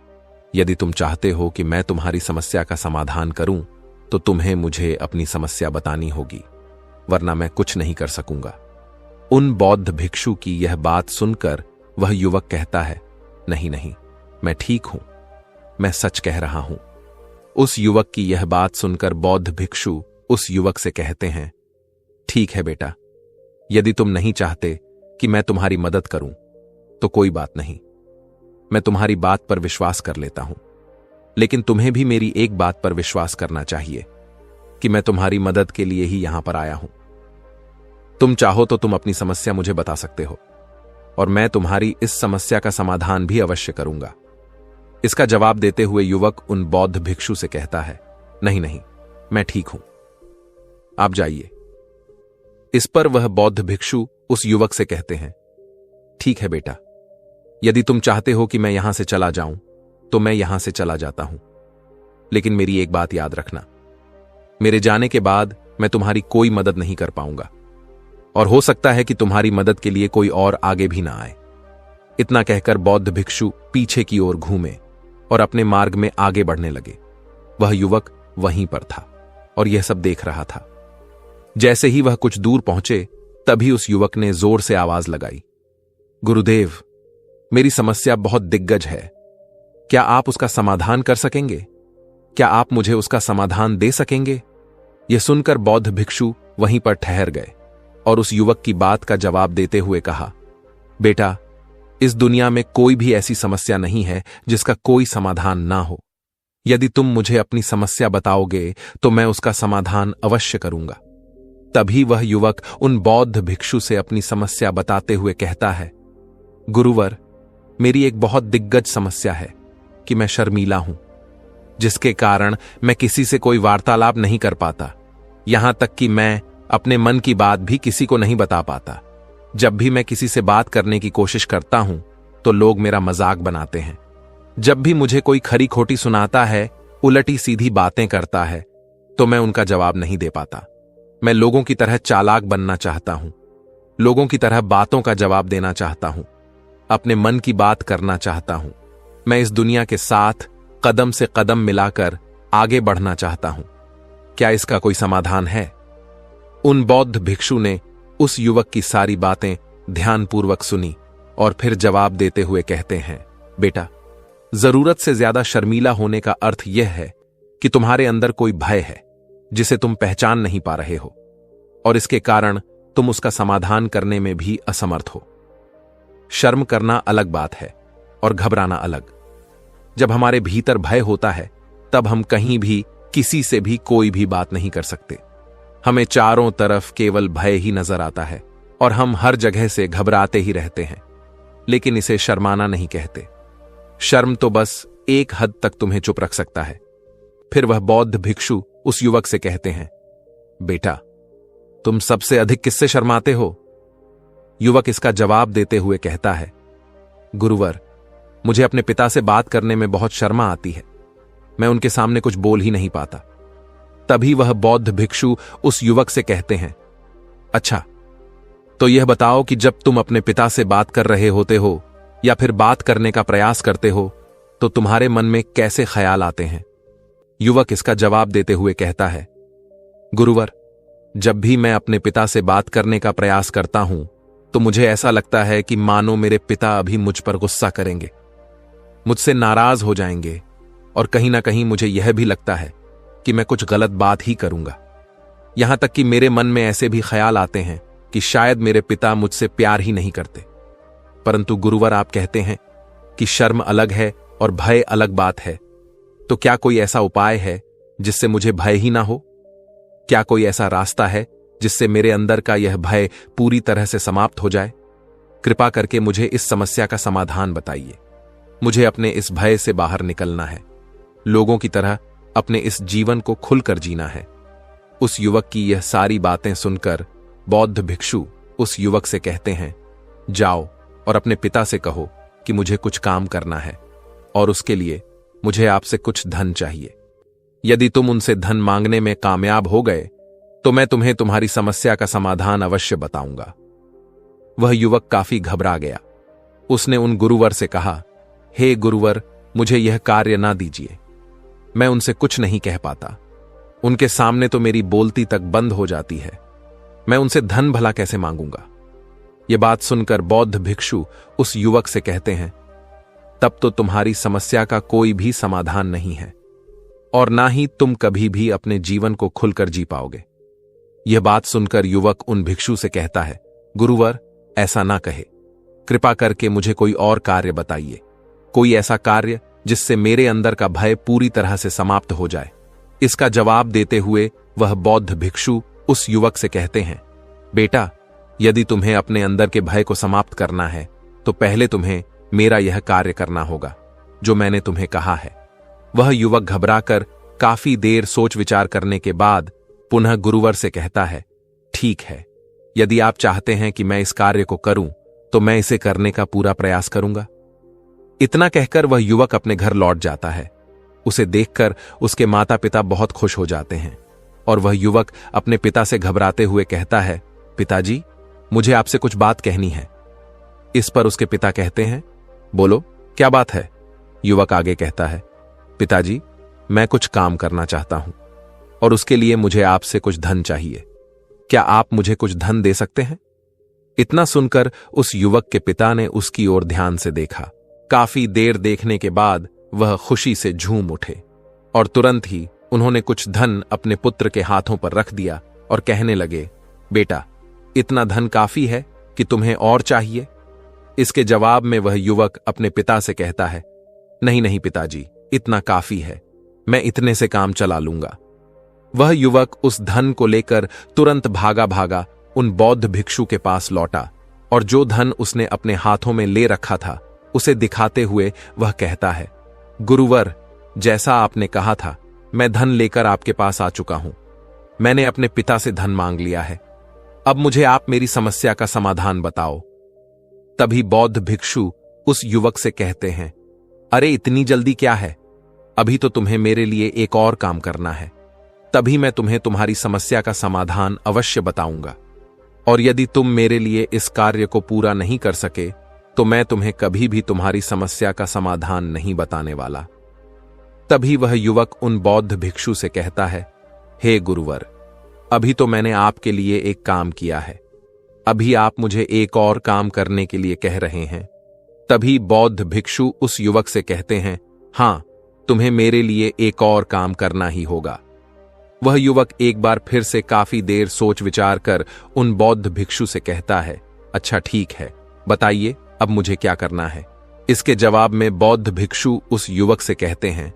यदि तुम चाहते हो कि मैं तुम्हारी समस्या का समाधान करूं, तो तुम्हें मुझे अपनी समस्या बतानी होगी, वरना मैं कुछ नहीं कर सकूंगा। उन बौद्ध भिक्षु की यह बात सुनकर वह युवक कहता है, नहीं नहीं, मैं ठीक हूं, मैं सच कह रहा हूं। उस युवक की यह बात सुनकर बौद्ध भिक्षु उस युवक से कहते हैं, ठीक है बेटा, यदि तुम नहीं चाहते कि मैं तुम्हारी मदद करूं, तो कोई बात नहीं, मैं तुम्हारी बात पर विश्वास कर लेता हूं। लेकिन तुम्हें भी मेरी एक बात पर विश्वास करना चाहिए कि मैं तुम्हारी मदद के लिए ही यहां पर आया हूं। तुम चाहो तो तुम अपनी समस्या मुझे बता सकते हो और मैं तुम्हारी इस समस्या का समाधान भी अवश्य करूंगा। इसका जवाब देते हुए युवक उन बौद्ध भिक्षु से कहता है, नहीं नहीं, मैं ठीक हूं, आप जाइए। इस पर वह बौद्ध भिक्षु उस युवक से कहते हैं, ठीक है बेटा, यदि तुम चाहते हो कि मैं यहां से चला जाऊं, तो मैं यहां से चला जाता हूं। लेकिन मेरी एक बात याद रखना, मेरे जाने के बाद मैं तुम्हारी कोई मदद नहीं कर पाऊंगा और हो सकता है कि तुम्हारी मदद के लिए कोई और आगे भी ना आए। इतना कहकर बौद्ध भिक्षु पीछे की ओर घूमे और अपने मार्ग में आगे बढ़ने लगे। वह युवक वहीं पर था और यह सब देख रहा था। जैसे ही वह कुछ दूर पहुंचे, तभी उस युवक ने जोर से आवाज लगाई, गुरुदेव, मेरी समस्या बहुत दिग्गज है, क्या आप उसका समाधान कर सकेंगे? क्या आप मुझे उसका समाधान दे सकेंगे? यह सुनकर बौद्ध भिक्षु वहीं पर ठहर गए और उस युवक की बात का जवाब देते हुए कहा, बेटा, इस दुनिया में कोई भी ऐसी समस्या नहीं है जिसका कोई समाधान ना हो। यदि तुम मुझे अपनी समस्या बताओगे तो मैं उसका समाधान अवश्य करूंगा। तभी वह युवक उन बौद्ध भिक्षु से अपनी समस्या बताते हुए कहता है, गुरुवर, मेरी एक बहुत दिग्गज समस्या है कि मैं शर्मीला हूं, जिसके कारण मैं किसी से कोई वार्तालाप नहीं कर पाता। यहां तक कि मैं अपने मन की बात भी किसी को नहीं बता पाता। जब भी मैं किसी से बात करने की कोशिश करता हूं तो लोग मेरा मजाक बनाते हैं। जब भी मुझे कोई खरी खोटी सुनाता है, उलटी सीधी बातें करता है, तो मैं उनका जवाब नहीं दे पाता। मैं लोगों की तरह चालाक बनना चाहता हूं, लोगों की तरह बातों का जवाब देना चाहता हूं, अपने मन की बात करना चाहता हूं। मैं इस दुनिया के साथ कदम से कदम मिलाकर आगे बढ़ना चाहता हूं। क्या इसका कोई समाधान है? उन बौद्ध भिक्षु ने उस युवक की सारी बातें ध्यानपूर्वक सुनी और फिर जवाब देते हुए कहते हैं, बेटा, जरूरत से ज्यादा शर्मीला होने का अर्थ यह है कि तुम्हारे अंदर कोई भय है जिसे तुम पहचान नहीं पा रहे हो और इसके कारण तुम उसका समाधान करने में भी असमर्थ हो। शर्म करना अलग बात है और घबराना अलग। जब हमारे भीतर भय होता है तब हम कहीं भी किसी से भी कोई भी बात नहीं कर सकते। हमें चारों तरफ केवल भय ही नजर आता है और हम हर जगह से घबराते ही रहते हैं। लेकिन इसे शर्माना नहीं कहते। शर्म तो बस एक हद तक तुम्हें चुप रख सकता है। फिर वह बौद्ध भिक्षु उस युवक से कहते हैं, बेटा, तुम सबसे अधिक किससे शर्माते हो? युवक इसका जवाब देते हुए कहता है, गुरुवर, मुझे अपने पिता से बात करने में बहुत शर्मा आती है। मैं उनके सामने कुछ बोल ही नहीं पाता। तभी वह बौद्ध भिक्षु उस युवक से कहते हैं, अच्छा, तो यह बताओ कि जब तुम अपने पिता से बात कर रहे होते हो या फिर बात करने का प्रयास करते हो तो तुम्हारे मन में कैसे ख्याल आते हैं? युवक इसका जवाब देते हुए कहता है, गुरुवर, जब भी मैं अपने पिता से बात करने का प्रयास करता हूं तो मुझे ऐसा लगता है कि मानो मेरे पिता अभी मुझ पर गुस्सा करेंगे, मुझसे नाराज हो जाएंगे और कहीं ना कहीं मुझे यह भी लगता है कि मैं कुछ गलत बात ही करूंगा। यहां तक कि मेरे मन में ऐसे भी ख्याल आते हैं कि शायद मेरे पिता मुझसे प्यार ही नहीं करते। परंतु गुरुवर, आप कहते हैं कि शर्म अलग है और भय अलग बात है, तो क्या कोई ऐसा उपाय है जिससे मुझे भय ही ना हो? क्या कोई ऐसा रास्ता है जिससे मेरे अंदर का यह भय पूरी तरह से समाप्त हो जाए? कृपा करके मुझे इस समस्या का समाधान बताइए। मुझे अपने इस भय से बाहर निकलना है, लोगों की तरह अपने इस जीवन को खुलकर जीना है। उस युवक की यह सारी बातें सुनकर बौद्ध भिक्षु उस युवक से कहते हैं, जाओ और अपने पिता से कहो कि मुझे कुछ काम करना है और उसके लिए मुझे आपसे कुछ धन चाहिए। यदि तुम उनसे धन मांगने में कामयाब हो गए तो मैं तुम्हें तुम्हारी समस्या का समाधान अवश्य बताऊंगा। वह युवक काफी घबरा गया। उसने उन गुरुवर से कहा, हे गुरुवर, मुझे यह कार्य ना दीजिए। मैं उनसे कुछ नहीं कह पाता। उनके सामने तो मेरी बोलती तक बंद हो जाती है। मैं उनसे धन भला कैसे मांगूंगा? यह बात सुनकर बौद्ध भिक्षु उस युवक से कहते हैं, तब तो तुम्हारी समस्या का कोई भी समाधान नहीं है और ना ही तुम कभी भी अपने जीवन को खुलकर जी पाओगे। यह बात सुनकर युवक उन भिक्षु से कहता है, गुरुवर, ऐसा ना कहे। कृपा करके मुझे कोई और कार्य बताइए, कोई ऐसा कार्य जिससे मेरे अंदर का भय पूरी तरह से समाप्त हो जाए। इसका जवाब देते हुए वह बौद्ध भिक्षु उस युवक से कहते हैं, बेटा, यदि तुम्हें अपने अंदर के भय को समाप्त करना है तो पहले तुम्हें मेरा यह कार्य करना होगा जो मैंने तुम्हें कहा है। वह युवक घबराकर काफी देर सोच विचार करने के बाद पुनः गुरुवर से कहता है, ठीक है, यदि आप चाहते हैं कि मैं इस कार्य को करूं तो मैं इसे करने का पूरा प्रयास करूंगा। इतना कहकर वह युवक अपने घर लौट जाता है। उसे देखकर उसके माता पिता बहुत खुश हो जाते हैं और वह युवक अपने पिता से घबराते हुए कहता है, पिताजी, मुझे आपसे कुछ बात कहनी है। इस पर उसके पिता कहते हैं, बोलो, क्या बात है? युवक आगे कहता है, पिताजी, मैं कुछ काम करना चाहता हूं और उसके लिए मुझे आपसे कुछ धन चाहिए। क्या आप मुझे कुछ धन दे सकते हैं? इतना सुनकर उस युवक के पिता ने उसकी ओर ध्यान से देखा। काफी देर देखने के बाद वह खुशी से झूम उठे और तुरंत ही उन्होंने कुछ धन अपने पुत्र के हाथों पर रख दिया और कहने लगे, बेटा, इतना धन काफी है कि तुम्हें और चाहिए? इसके जवाब में वह युवक अपने पिता से कहता है, नहीं नहीं पिताजी, इतना काफी है, मैं इतने से काम चला लूंगा। वह युवक उस धन को लेकर तुरंत भागा भागा उन बौद्ध भिक्षु के पास लौटा और जो धन उसने अपने हाथों में ले रखा था उसे दिखाते हुए वह कहता है, गुरुवर, जैसा आपने कहा था, मैं धन लेकर आपके पास आ चुका हूं। मैंने अपने पिता से धन मांग लिया है। अब मुझे आप मेरी समस्या का समाधान बताओ। तभी बौद्ध भिक्षु उस युवक से कहते हैं, अरे इतनी जल्दी क्या है? अभी तो तुम्हें मेरे लिए एक और काम करना है, तभी मैं तुम्हें तुम्हारी समस्या का समाधान अवश्य बताऊंगा। और यदि तुम मेरे लिए इस कार्य को पूरा नहीं कर सके तो मैं तुम्हें कभी भी तुम्हारी समस्या का समाधान नहीं बताने वाला। तभी वह युवक उन बौद्ध भिक्षु से कहता है, हे गुरुवर, अभी तो मैंने आपके लिए एक काम किया है, अभी आप मुझे एक और काम करने के लिए कह रहे हैं। तभी बौद्ध भिक्षु उस युवक से कहते हैं, हां, तुम्हें मेरे लिए एक और काम करना ही होगा। वह युवक एक बार फिर से काफी देर सोच विचार कर उन बौद्ध भिक्षु से कहता है, अच्छा ठीक है, बताइए, अब मुझे क्या करना है? इसके जवाब में बौद्ध भिक्षु उस युवक से कहते हैं,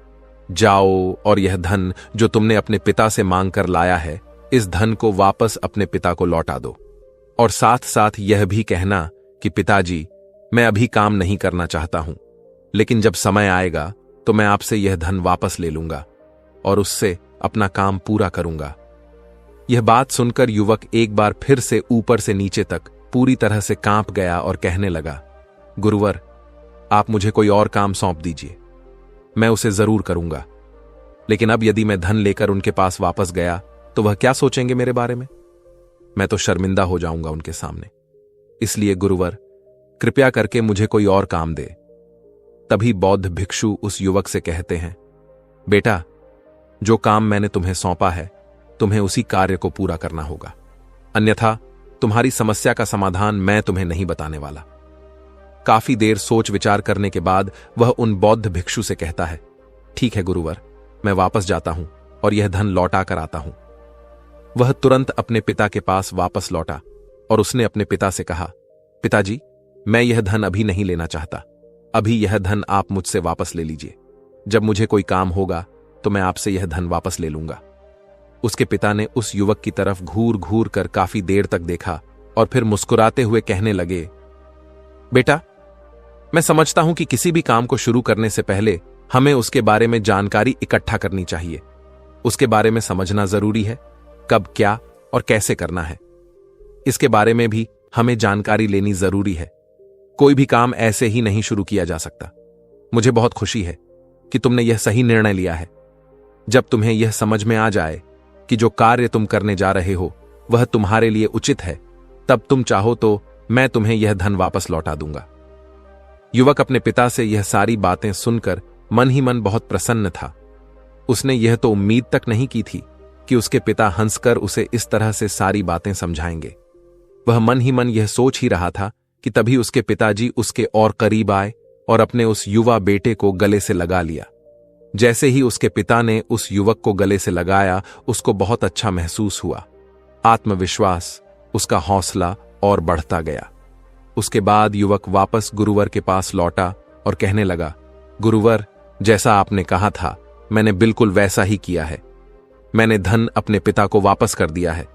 जाओ और यह धन जो तुमने अपने पिता से मांग कर लाया है, इस धन को वापस अपने पिता को लौटा दो। और साथ साथ यह भी कहना कि पिताजी, मैं अभी काम नहीं करना चाहता हूं, लेकिन जब समय आएगा तो मैं आपसे यह धन वापस ले लूंगा और उससे अपना काम पूरा करूंगा। यह बात सुनकर युवक एक बार फिर से ऊपर से नीचे तक पूरी तरह से कांप गया और कहने लगा, गुरुवर, आप मुझे कोई और काम सौंप दीजिए, मैं उसे जरूर करूंगा। लेकिन अब यदि मैं धन लेकर उनके पास वापस गया तो वह क्या सोचेंगे मेरे बारे में? मैं तो शर्मिंदा हो जाऊंगा उनके सामने। इसलिए गुरुवर, कृपया करके मुझे कोई और काम दे। तभी बौद्ध भिक्षु उस युवक से कहते हैं, बेटा, जो काम मैंने तुम्हें सौंपा है, तुम्हें उसी कार्य को पूरा करना होगा, अन्यथा तुम्हारी समस्या का समाधान मैं तुम्हें नहीं बताने वाला। काफी देर सोच विचार करने के बाद वह उन बौद्ध भिक्षु से कहता है, ठीक है गुरुवर, मैं वापस जाता हूं और यह धन लौटा कर आता हूं। वह तुरंत अपने पिता के पास वापस लौटा और उसने अपने पिता से कहा, पिताजी, मैं यह धन अभी नहीं लेना चाहता, अभी यह धन आप मुझसे वापस ले लीजिए। जब मुझे कोई काम होगा तो मैं आपसे यह धन वापस ले लूंगा। उसके पिता ने उस युवक की तरफ घूर घूर कर काफी देर तक देखा और फिर मुस्कुराते हुए कहने लगे, बेटा, मैं समझता हूं कि किसी भी काम को शुरू करने से पहले हमें उसके बारे में जानकारी इकट्ठा करनी चाहिए। उसके बारे में समझना जरूरी है, कब, क्या और कैसे करना है। इसके बारे में भी हमें जानकारी लेनी जरूरी है। कोई भी काम ऐसे ही नहीं शुरू किया जा सकता। मुझे बहुत खुशी है कि तुमने यह सही निर्णय लिया है। जब तुम्हें यह समझ में आ जाए कि जो कार्य तुम करने जा रहे हो वह तुम्हारे लिए उचित है, तब तुम चाहो तो मैं तुम्हें यह धन वापस लौटा दूंगा। युवक अपने पिता से यह सारी बातें सुनकर मन ही मन बहुत प्रसन्न था। उसने यह तो उम्मीद तक नहीं की थी कि उसके पिता हंसकर उसे इस तरह से सारी बातें समझाएंगे। वह मन ही मन यह सोच ही रहा था कि तभी उसके पिताजी उसके और करीब आए और अपने उस युवा बेटे को गले से लगा लिया। जैसे ही उसके पिता ने उस युवक को गले से लगाया, उसको बहुत अच्छा महसूस हुआ। आत्मविश्वास, उसका हौसला और बढ़ता गया। उसके बाद युवक वापस गुरुवर के पास लौटा और कहने लगा, गुरुवर, जैसा आपने कहा था मैंने बिल्कुल वैसा ही किया है। मैंने धन अपने पिता को वापस कर दिया है।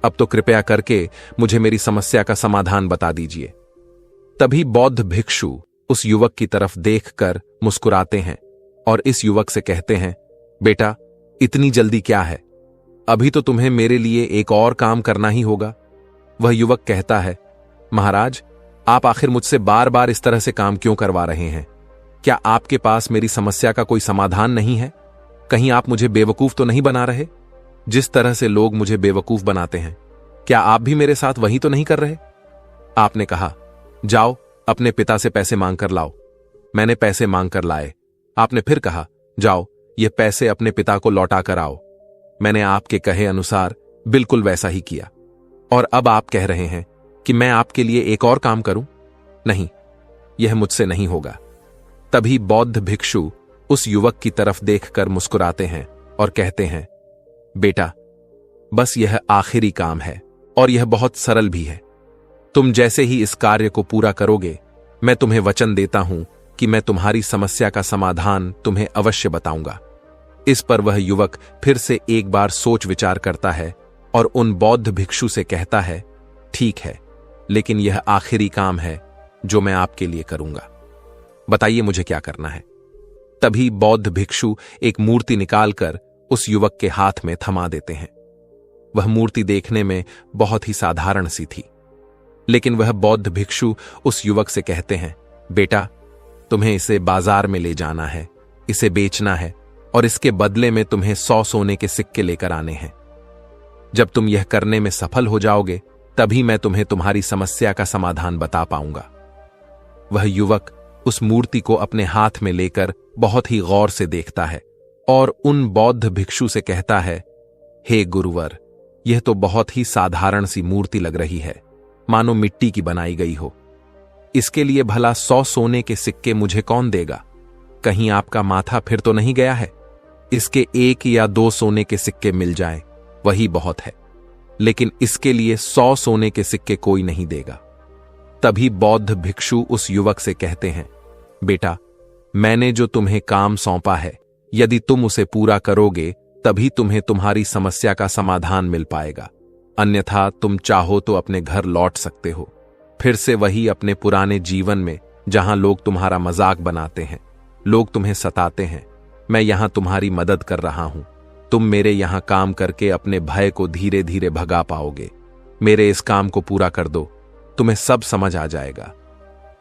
अब तो कृपया करके मुझे मेरी समस्या का समाधान बता दीजिए। तभी बौद्ध भिक्षु उस युवक की तरफ देखकर मुस्कुराते हैं और इस युवक से कहते हैं, बेटा, इतनी जल्दी क्या है? अभी तो तुम्हें मेरे लिए एक और काम करना ही होगा। वह युवक कहता है, महाराज, आप आखिर मुझसे बार बार इस तरह से काम क्यों करवा रहे हैं? क्या आपके पास मेरी समस्या का कोई समाधान नहीं है? कहीं आप मुझे बेवकूफ तो नहीं बना रहे? जिस तरह से लोग मुझे बेवकूफ बनाते हैं, क्या आप भी मेरे साथ वही तो नहीं कर रहे? आपने कहा, जाओ अपने पिता से पैसे मांग कर लाओ। मैंने पैसे मांग कर लाए। आपने फिर कहा, जाओ ये पैसे अपने पिता को लौटा कर आओ। मैंने आपके कहे अनुसार बिल्कुल वैसा ही किया। और अब आप कह रहे हैं कि मैं आपके लिए एक और काम करूं? नहीं, यह मुझसे नहीं होगा। तभी बौद्ध भिक्षु उस युवक की तरफ देखकर मुस्कुराते हैं और कहते हैं, बेटा, बस यह आखिरी काम है और यह बहुत सरल भी है। तुम जैसे ही इस कार्य को पूरा करोगे, मैं तुम्हें वचन देता हूं कि मैं तुम्हारी समस्या का समाधान तुम्हें अवश्य बताऊंगा। इस पर वह युवक फिर से एक बार सोच विचार करता है और उन बौद्ध भिक्षु से कहता है, ठीक है, लेकिन यह आखिरी काम है जो मैं आपके लिए करूंगा। बताइए मुझे क्या करना है? तभी बौद्ध भिक्षु एक मूर्ति निकालकर उस युवक के हाथ में थमा देते हैं। वह मूर्ति देखने में बहुत ही साधारण सी थी, लेकिन वह बौद्ध भिक्षु उस युवक से कहते हैं, बेटा, तुम्हें इसे बाजार में ले जाना है, इसे बेचना है और इसके बदले में तुम्हें 100 सोने के सिक्के लेकर आने हैं। जब तुम यह करने में सफल हो जाओगे, तभी मैं तुम्हें तुम्हारी समस्या का समाधान बता पाऊंगा। वह युवक उस मूर्ति को अपने हाथ में लेकर बहुत ही गौर से देखता है और उन बौद्ध भिक्षु से कहता है, हे गुरुवर, यह तो बहुत ही साधारण सी मूर्ति लग रही है, मानो मिट्टी की बनाई गई हो। इसके लिए भला 100 सोने के सिक्के मुझे कौन देगा? कहीं आपका माथा फिर तो नहीं गया है? इसके 1 या 2 सोने के सिक्के मिल जाएं, वही बहुत है, लेकिन इसके लिए 100 सोने के सिक्के कोई नहीं देगा। तभी बौद्ध भिक्षु उस युवक से कहते हैं, बेटा, मैंने जो तुम्हें काम सौंपा है, यदि तुम उसे पूरा करोगे तभी तुम्हें तुम्हारी समस्या का समाधान मिल पाएगा, अन्यथा तुम चाहो तो अपने घर लौट सकते हो, फिर से वही अपने पुराने जीवन में, जहां लोग तुम्हारा मजाक बनाते हैं, लोग तुम्हें सताते हैं। मैं यहां तुम्हारी मदद कर रहा हूं, तुम मेरे यहां काम करके अपने भय को धीरे धीरे भगा पाओगे। मेरे इस काम को पूरा कर दो, तुम्हें सब समझ आ जाएगा।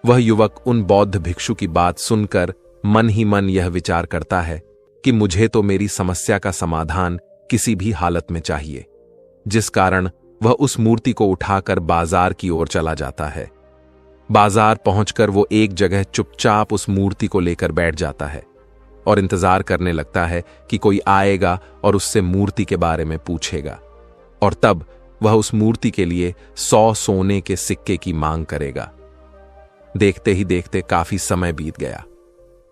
वह युवक उन बौद्ध भिक्षु की बात सुनकर मन ही मन यह विचार करता है कि मुझे तो मेरी समस्या का समाधान किसी भी हालत में चाहिए, जिस कारण वह उस मूर्ति को उठाकर बाजार की ओर चला जाता है। बाजार पहुंचकर वो एक जगह चुपचाप उस मूर्ति को लेकर बैठ जाता है और इंतजार करने लगता है कि कोई आएगा और उससे मूर्ति के बारे में पूछेगा, और तब वह उस मूर्ति के लिए 100 सोने के सिक्के की मांग करेगा। देखते ही देखते काफी समय बीत गया,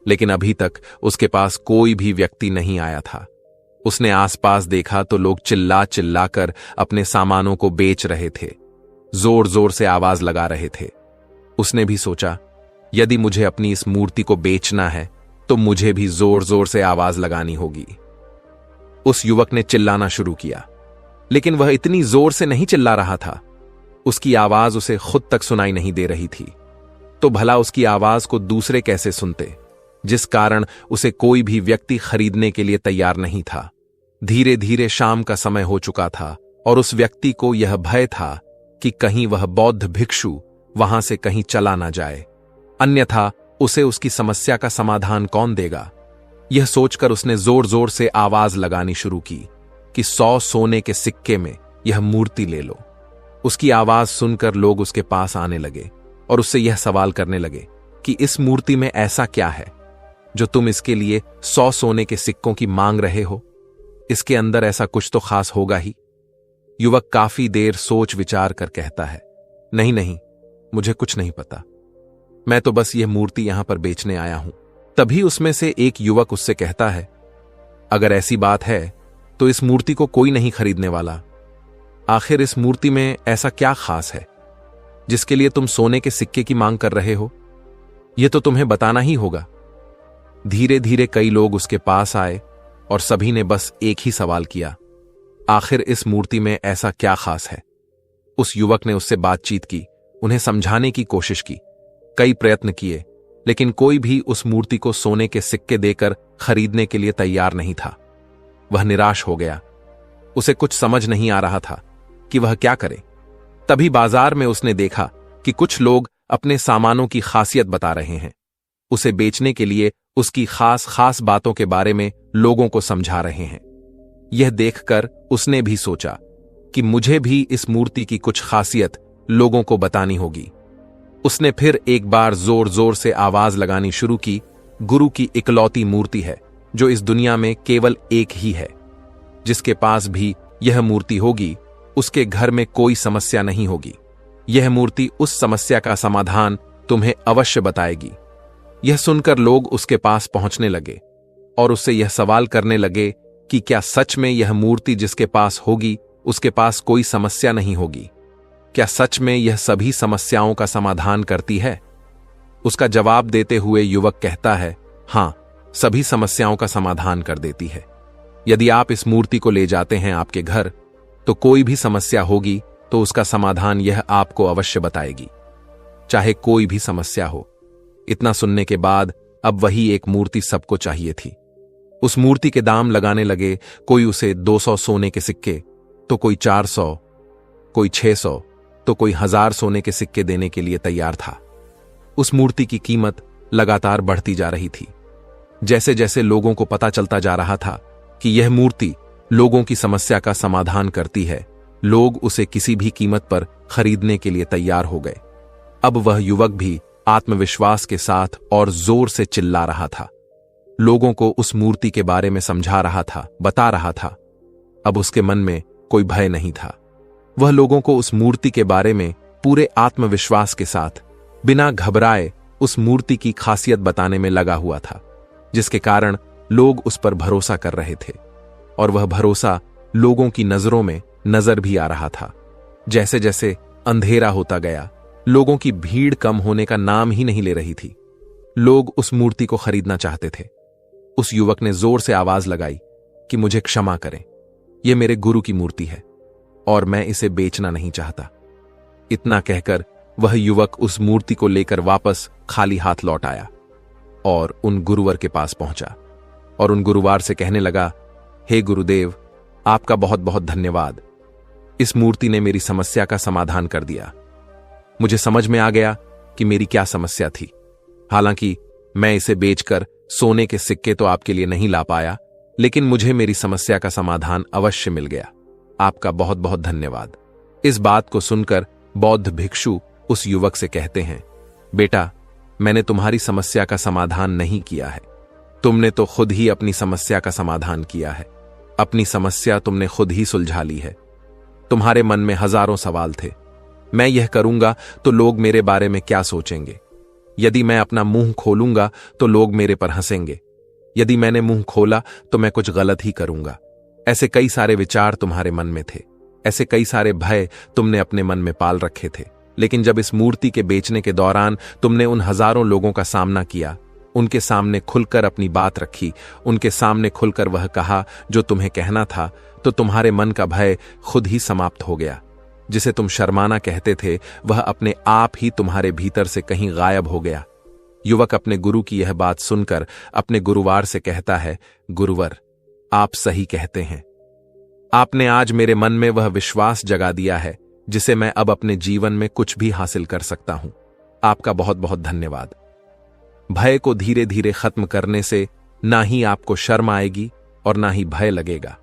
लेकिन अभी तक उसके पास कोई भी व्यक्ति नहीं आया था। उसने आसपास देखा तो लोग चिल्ला चिल्लाकर अपने सामानों को बेच रहे थे, जोर जोर से आवाज लगा रहे थे। उसने भी सोचा, यदि मुझे अपनी इस मूर्ति को बेचना है तो मुझे भी जोर जोर से आवाज लगानी होगी। उस युवक ने चिल्लाना शुरू किया, लेकिन वह इतनी जोर से नहीं चिल्ला रहा था, उसकी आवाज उसे खुद तक सुनाई नहीं दे रही थी। तो भला उसकी आवाज को दूसरे कैसे सुनते, जिस कारण उसे कोई भी व्यक्ति खरीदने के लिए तैयार नहीं था। धीरे धीरे शाम का समय हो चुका था और उस व्यक्ति को यह भय था कि कहीं वह बौद्ध भिक्षु वहां से कहीं चला ना जाए, अन्यथा उसे उसकी समस्या का समाधान कौन देगा। यह सोचकर उसने जोर जोर से आवाज लगानी शुरू की कि 100 सोने के सिक्के में यह मूर्ति ले लो। उसकी आवाज सुनकर लोग उसके पास आने लगे और उससे यह सवाल करने लगे कि इस मूर्ति में ऐसा क्या है जो तुम इसके लिए 100 सोने के सिक्कों की मांग रहे हो। इसके अंदर ऐसा कुछ तो खास होगा ही। युवक काफी देर सोच विचार कर कहता है, नहीं नहीं, मुझे कुछ नहीं पता, मैं तो बस यह मूर्ति यहां पर बेचने आया हूं। तभी उसमें से एक युवक उससे कहता है, अगर ऐसी बात है तो इस मूर्ति को कोई नहीं खरीदने वाला। आखिर इस मूर्ति में ऐसा क्या खास है जिसके लिए तुम सोने के सिक्के की मांग कर रहे हो? यह तो तुम्हें बताना ही होगा। धीरे धीरे कई लोग उसके पास आए और सभी ने बस एक ही सवाल किया, आखिर इस मूर्ति में ऐसा क्या खास है? उस युवक ने उससे बातचीत की, उन्हें समझाने की कोशिश की, कई प्रयत्न किए, लेकिन कोई भी उस मूर्ति को सोने के सिक्के देकर खरीदने के लिए तैयार नहीं था। वह निराश हो गया। उसे कुछ समझ नहीं आ रहा था कि वह क्या करे। तभी बाजार में उसने देखा कि कुछ लोग अपने सामानों की खासियत बता रहे हैं, उसे बेचने के लिए उसकी खास खास बातों के बारे में लोगों को समझा रहे हैं। यह देखकर उसने भी सोचा कि मुझे भी इस मूर्ति की कुछ खासियत लोगों को बतानी होगी। उसने फिर एक बार जोर जोर से आवाज लगानी शुरू की, गुरु की इकलौती मूर्ति है जो इस दुनिया में केवल एक ही है। जिसके पास भी यह मूर्ति होगी उसके घर में कोई समस्या नहीं होगी। यह मूर्ति उस समस्या का समाधान तुम्हें अवश्य बताएगी। यह सुनकर लोग उसके पास पहुंचने लगे और उससे यह सवाल करने लगे कि क्या सच में यह मूर्ति जिसके पास होगी उसके पास कोई समस्या नहीं होगी? क्या सच में यह सभी समस्याओं का समाधान करती है? उसका जवाब देते हुए युवक कहता है, हां, सभी समस्याओं का समाधान कर देती है। यदि आप इस मूर्ति को ले जाते हैं आपके घर, तो कोई भी समस्या होगी तो उसका समाधान यह आपको अवश्य बताएगी, चाहे कोई भी समस्या हो। इतना सुनने के बाद अब वही एक मूर्ति सबको चाहिए थी। उस मूर्ति के दाम लगाने लगे। कोई उसे 200 सोने के सिक्के, तो कोई 400, कोई 600, तो कोई 1000 सोने के सिक्के देने के लिए तैयार था। उस मूर्ति की कीमत लगातार बढ़ती जा रही थी। जैसे जैसे लोगों को पता चलता जा रहा था कि यह मूर्ति लोगों की समस्या का समाधान करती है, लोग उसे किसी भी कीमत पर खरीदने के लिए तैयार हो गए। अब वह युवक भी आत्मविश्वास के साथ और जोर से चिल्ला रहा था, लोगों को उस मूर्ति के बारे में समझा रहा था, बता रहा था। अब उसके मन में कोई भय नहीं था। वह लोगों को उस मूर्ति के बारे में पूरे आत्मविश्वास के साथ, बिना घबराए उस मूर्ति की खासियत बताने में लगा हुआ था, जिसके कारण लोग उस पर भरोसा कर रहे थे और वह भरोसा लोगों की नजरों में नजर भी आ रहा था। जैसे जैसे अंधेरा होता गया, लोगों की भीड़ कम होने का नाम ही नहीं ले रही थी। लोग उस मूर्ति को खरीदना चाहते थे। उस युवक ने जोर से आवाज लगाई कि मुझे क्षमा करें, यह मेरे गुरु की मूर्ति है और मैं इसे बेचना नहीं चाहता। इतना कहकर वह युवक उस मूर्ति को लेकर वापस खाली हाथ लौट आया और उन गुरुवर के पास पहुंचा और उन गुरुवार से कहने लगा, हे गुरुदेव, आपका बहुत बहुत धन्यवाद। इस मूर्ति ने मेरी समस्या का समाधान कर दिया। मुझे समझ में आ गया कि मेरी क्या समस्या थी। हालांकि मैं इसे बेचकर सोने के सिक्के तो आपके लिए नहीं ला पाया, लेकिन मुझे मेरी समस्या का समाधान अवश्य मिल गया। आपका बहुत बहुत धन्यवाद। इस बात को सुनकर बौद्ध भिक्षु उस युवक से कहते हैं, बेटा, मैंने तुम्हारी समस्या का समाधान नहीं किया है, तुमने तो खुद ही अपनी समस्या का समाधान किया है। अपनी समस्या तुमने खुद ही सुलझा ली है। तुम्हारे मन में हजारों सवाल थे। मैं यह करूंगा तो लोग मेरे बारे में क्या सोचेंगे? यदि मैं अपना मुंह खोलूंगा तो लोग मेरे पर हंसेंगे। यदि मैंने मुंह खोला तो मैं कुछ गलत ही करूंगा। ऐसे कई सारे विचार तुम्हारे मन में थे, ऐसे कई सारे भय तुमने अपने मन में पाल रखे थे। लेकिन जब इस मूर्ति के बेचने के दौरान तुमने उन हजारों लोगों का सामना किया, उनके सामने खुलकर अपनी बात रखी, उनके सामने खुलकर वह कहा जो तुम्हें कहना था, तो तुम्हारे मन का भय खुद ही समाप्त हो गया। जिसे तुम शर्माना कहते थे, वह अपने आप ही तुम्हारे भीतर से कहीं गायब हो गया। युवक अपने गुरु की यह बात सुनकर अपने गुरुवार से कहता है, गुरुवर, आप सही कहते हैं। आपने आज मेरे मन में वह विश्वास जगा दिया है जिसे मैं अब अपने जीवन में कुछ भी हासिल कर सकता हूं। आपका बहुत बहुत धन्यवाद। भय को धीरे धीरे खत्म करने से ना ही आपको शर्म आएगी और ना ही भय लगेगा।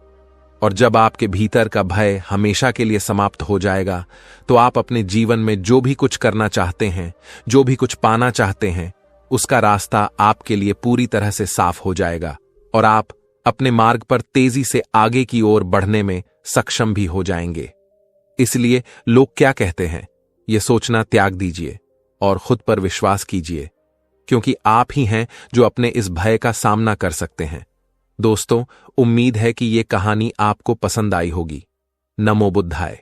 और जब आपके भीतर का भय हमेशा के लिए समाप्त हो जाएगा, तो आप अपने जीवन में जो भी कुछ करना चाहते हैं, जो भी कुछ पाना चाहते हैं, उसका रास्ता आपके लिए पूरी तरह से साफ हो जाएगा और आप अपने मार्ग पर तेजी से आगे की ओर बढ़ने में सक्षम भी हो जाएंगे। इसलिए लोग क्या कहते हैं, यह सोचना त्याग दीजिए और खुद पर विश्वास कीजिए, क्योंकि आप ही हैं जो अपने इस भय का सामना कर सकते हैं। दोस्तों, उम्मीद है कि यह कहानी आपको पसंद आई होगी। नमो बुद्धाय।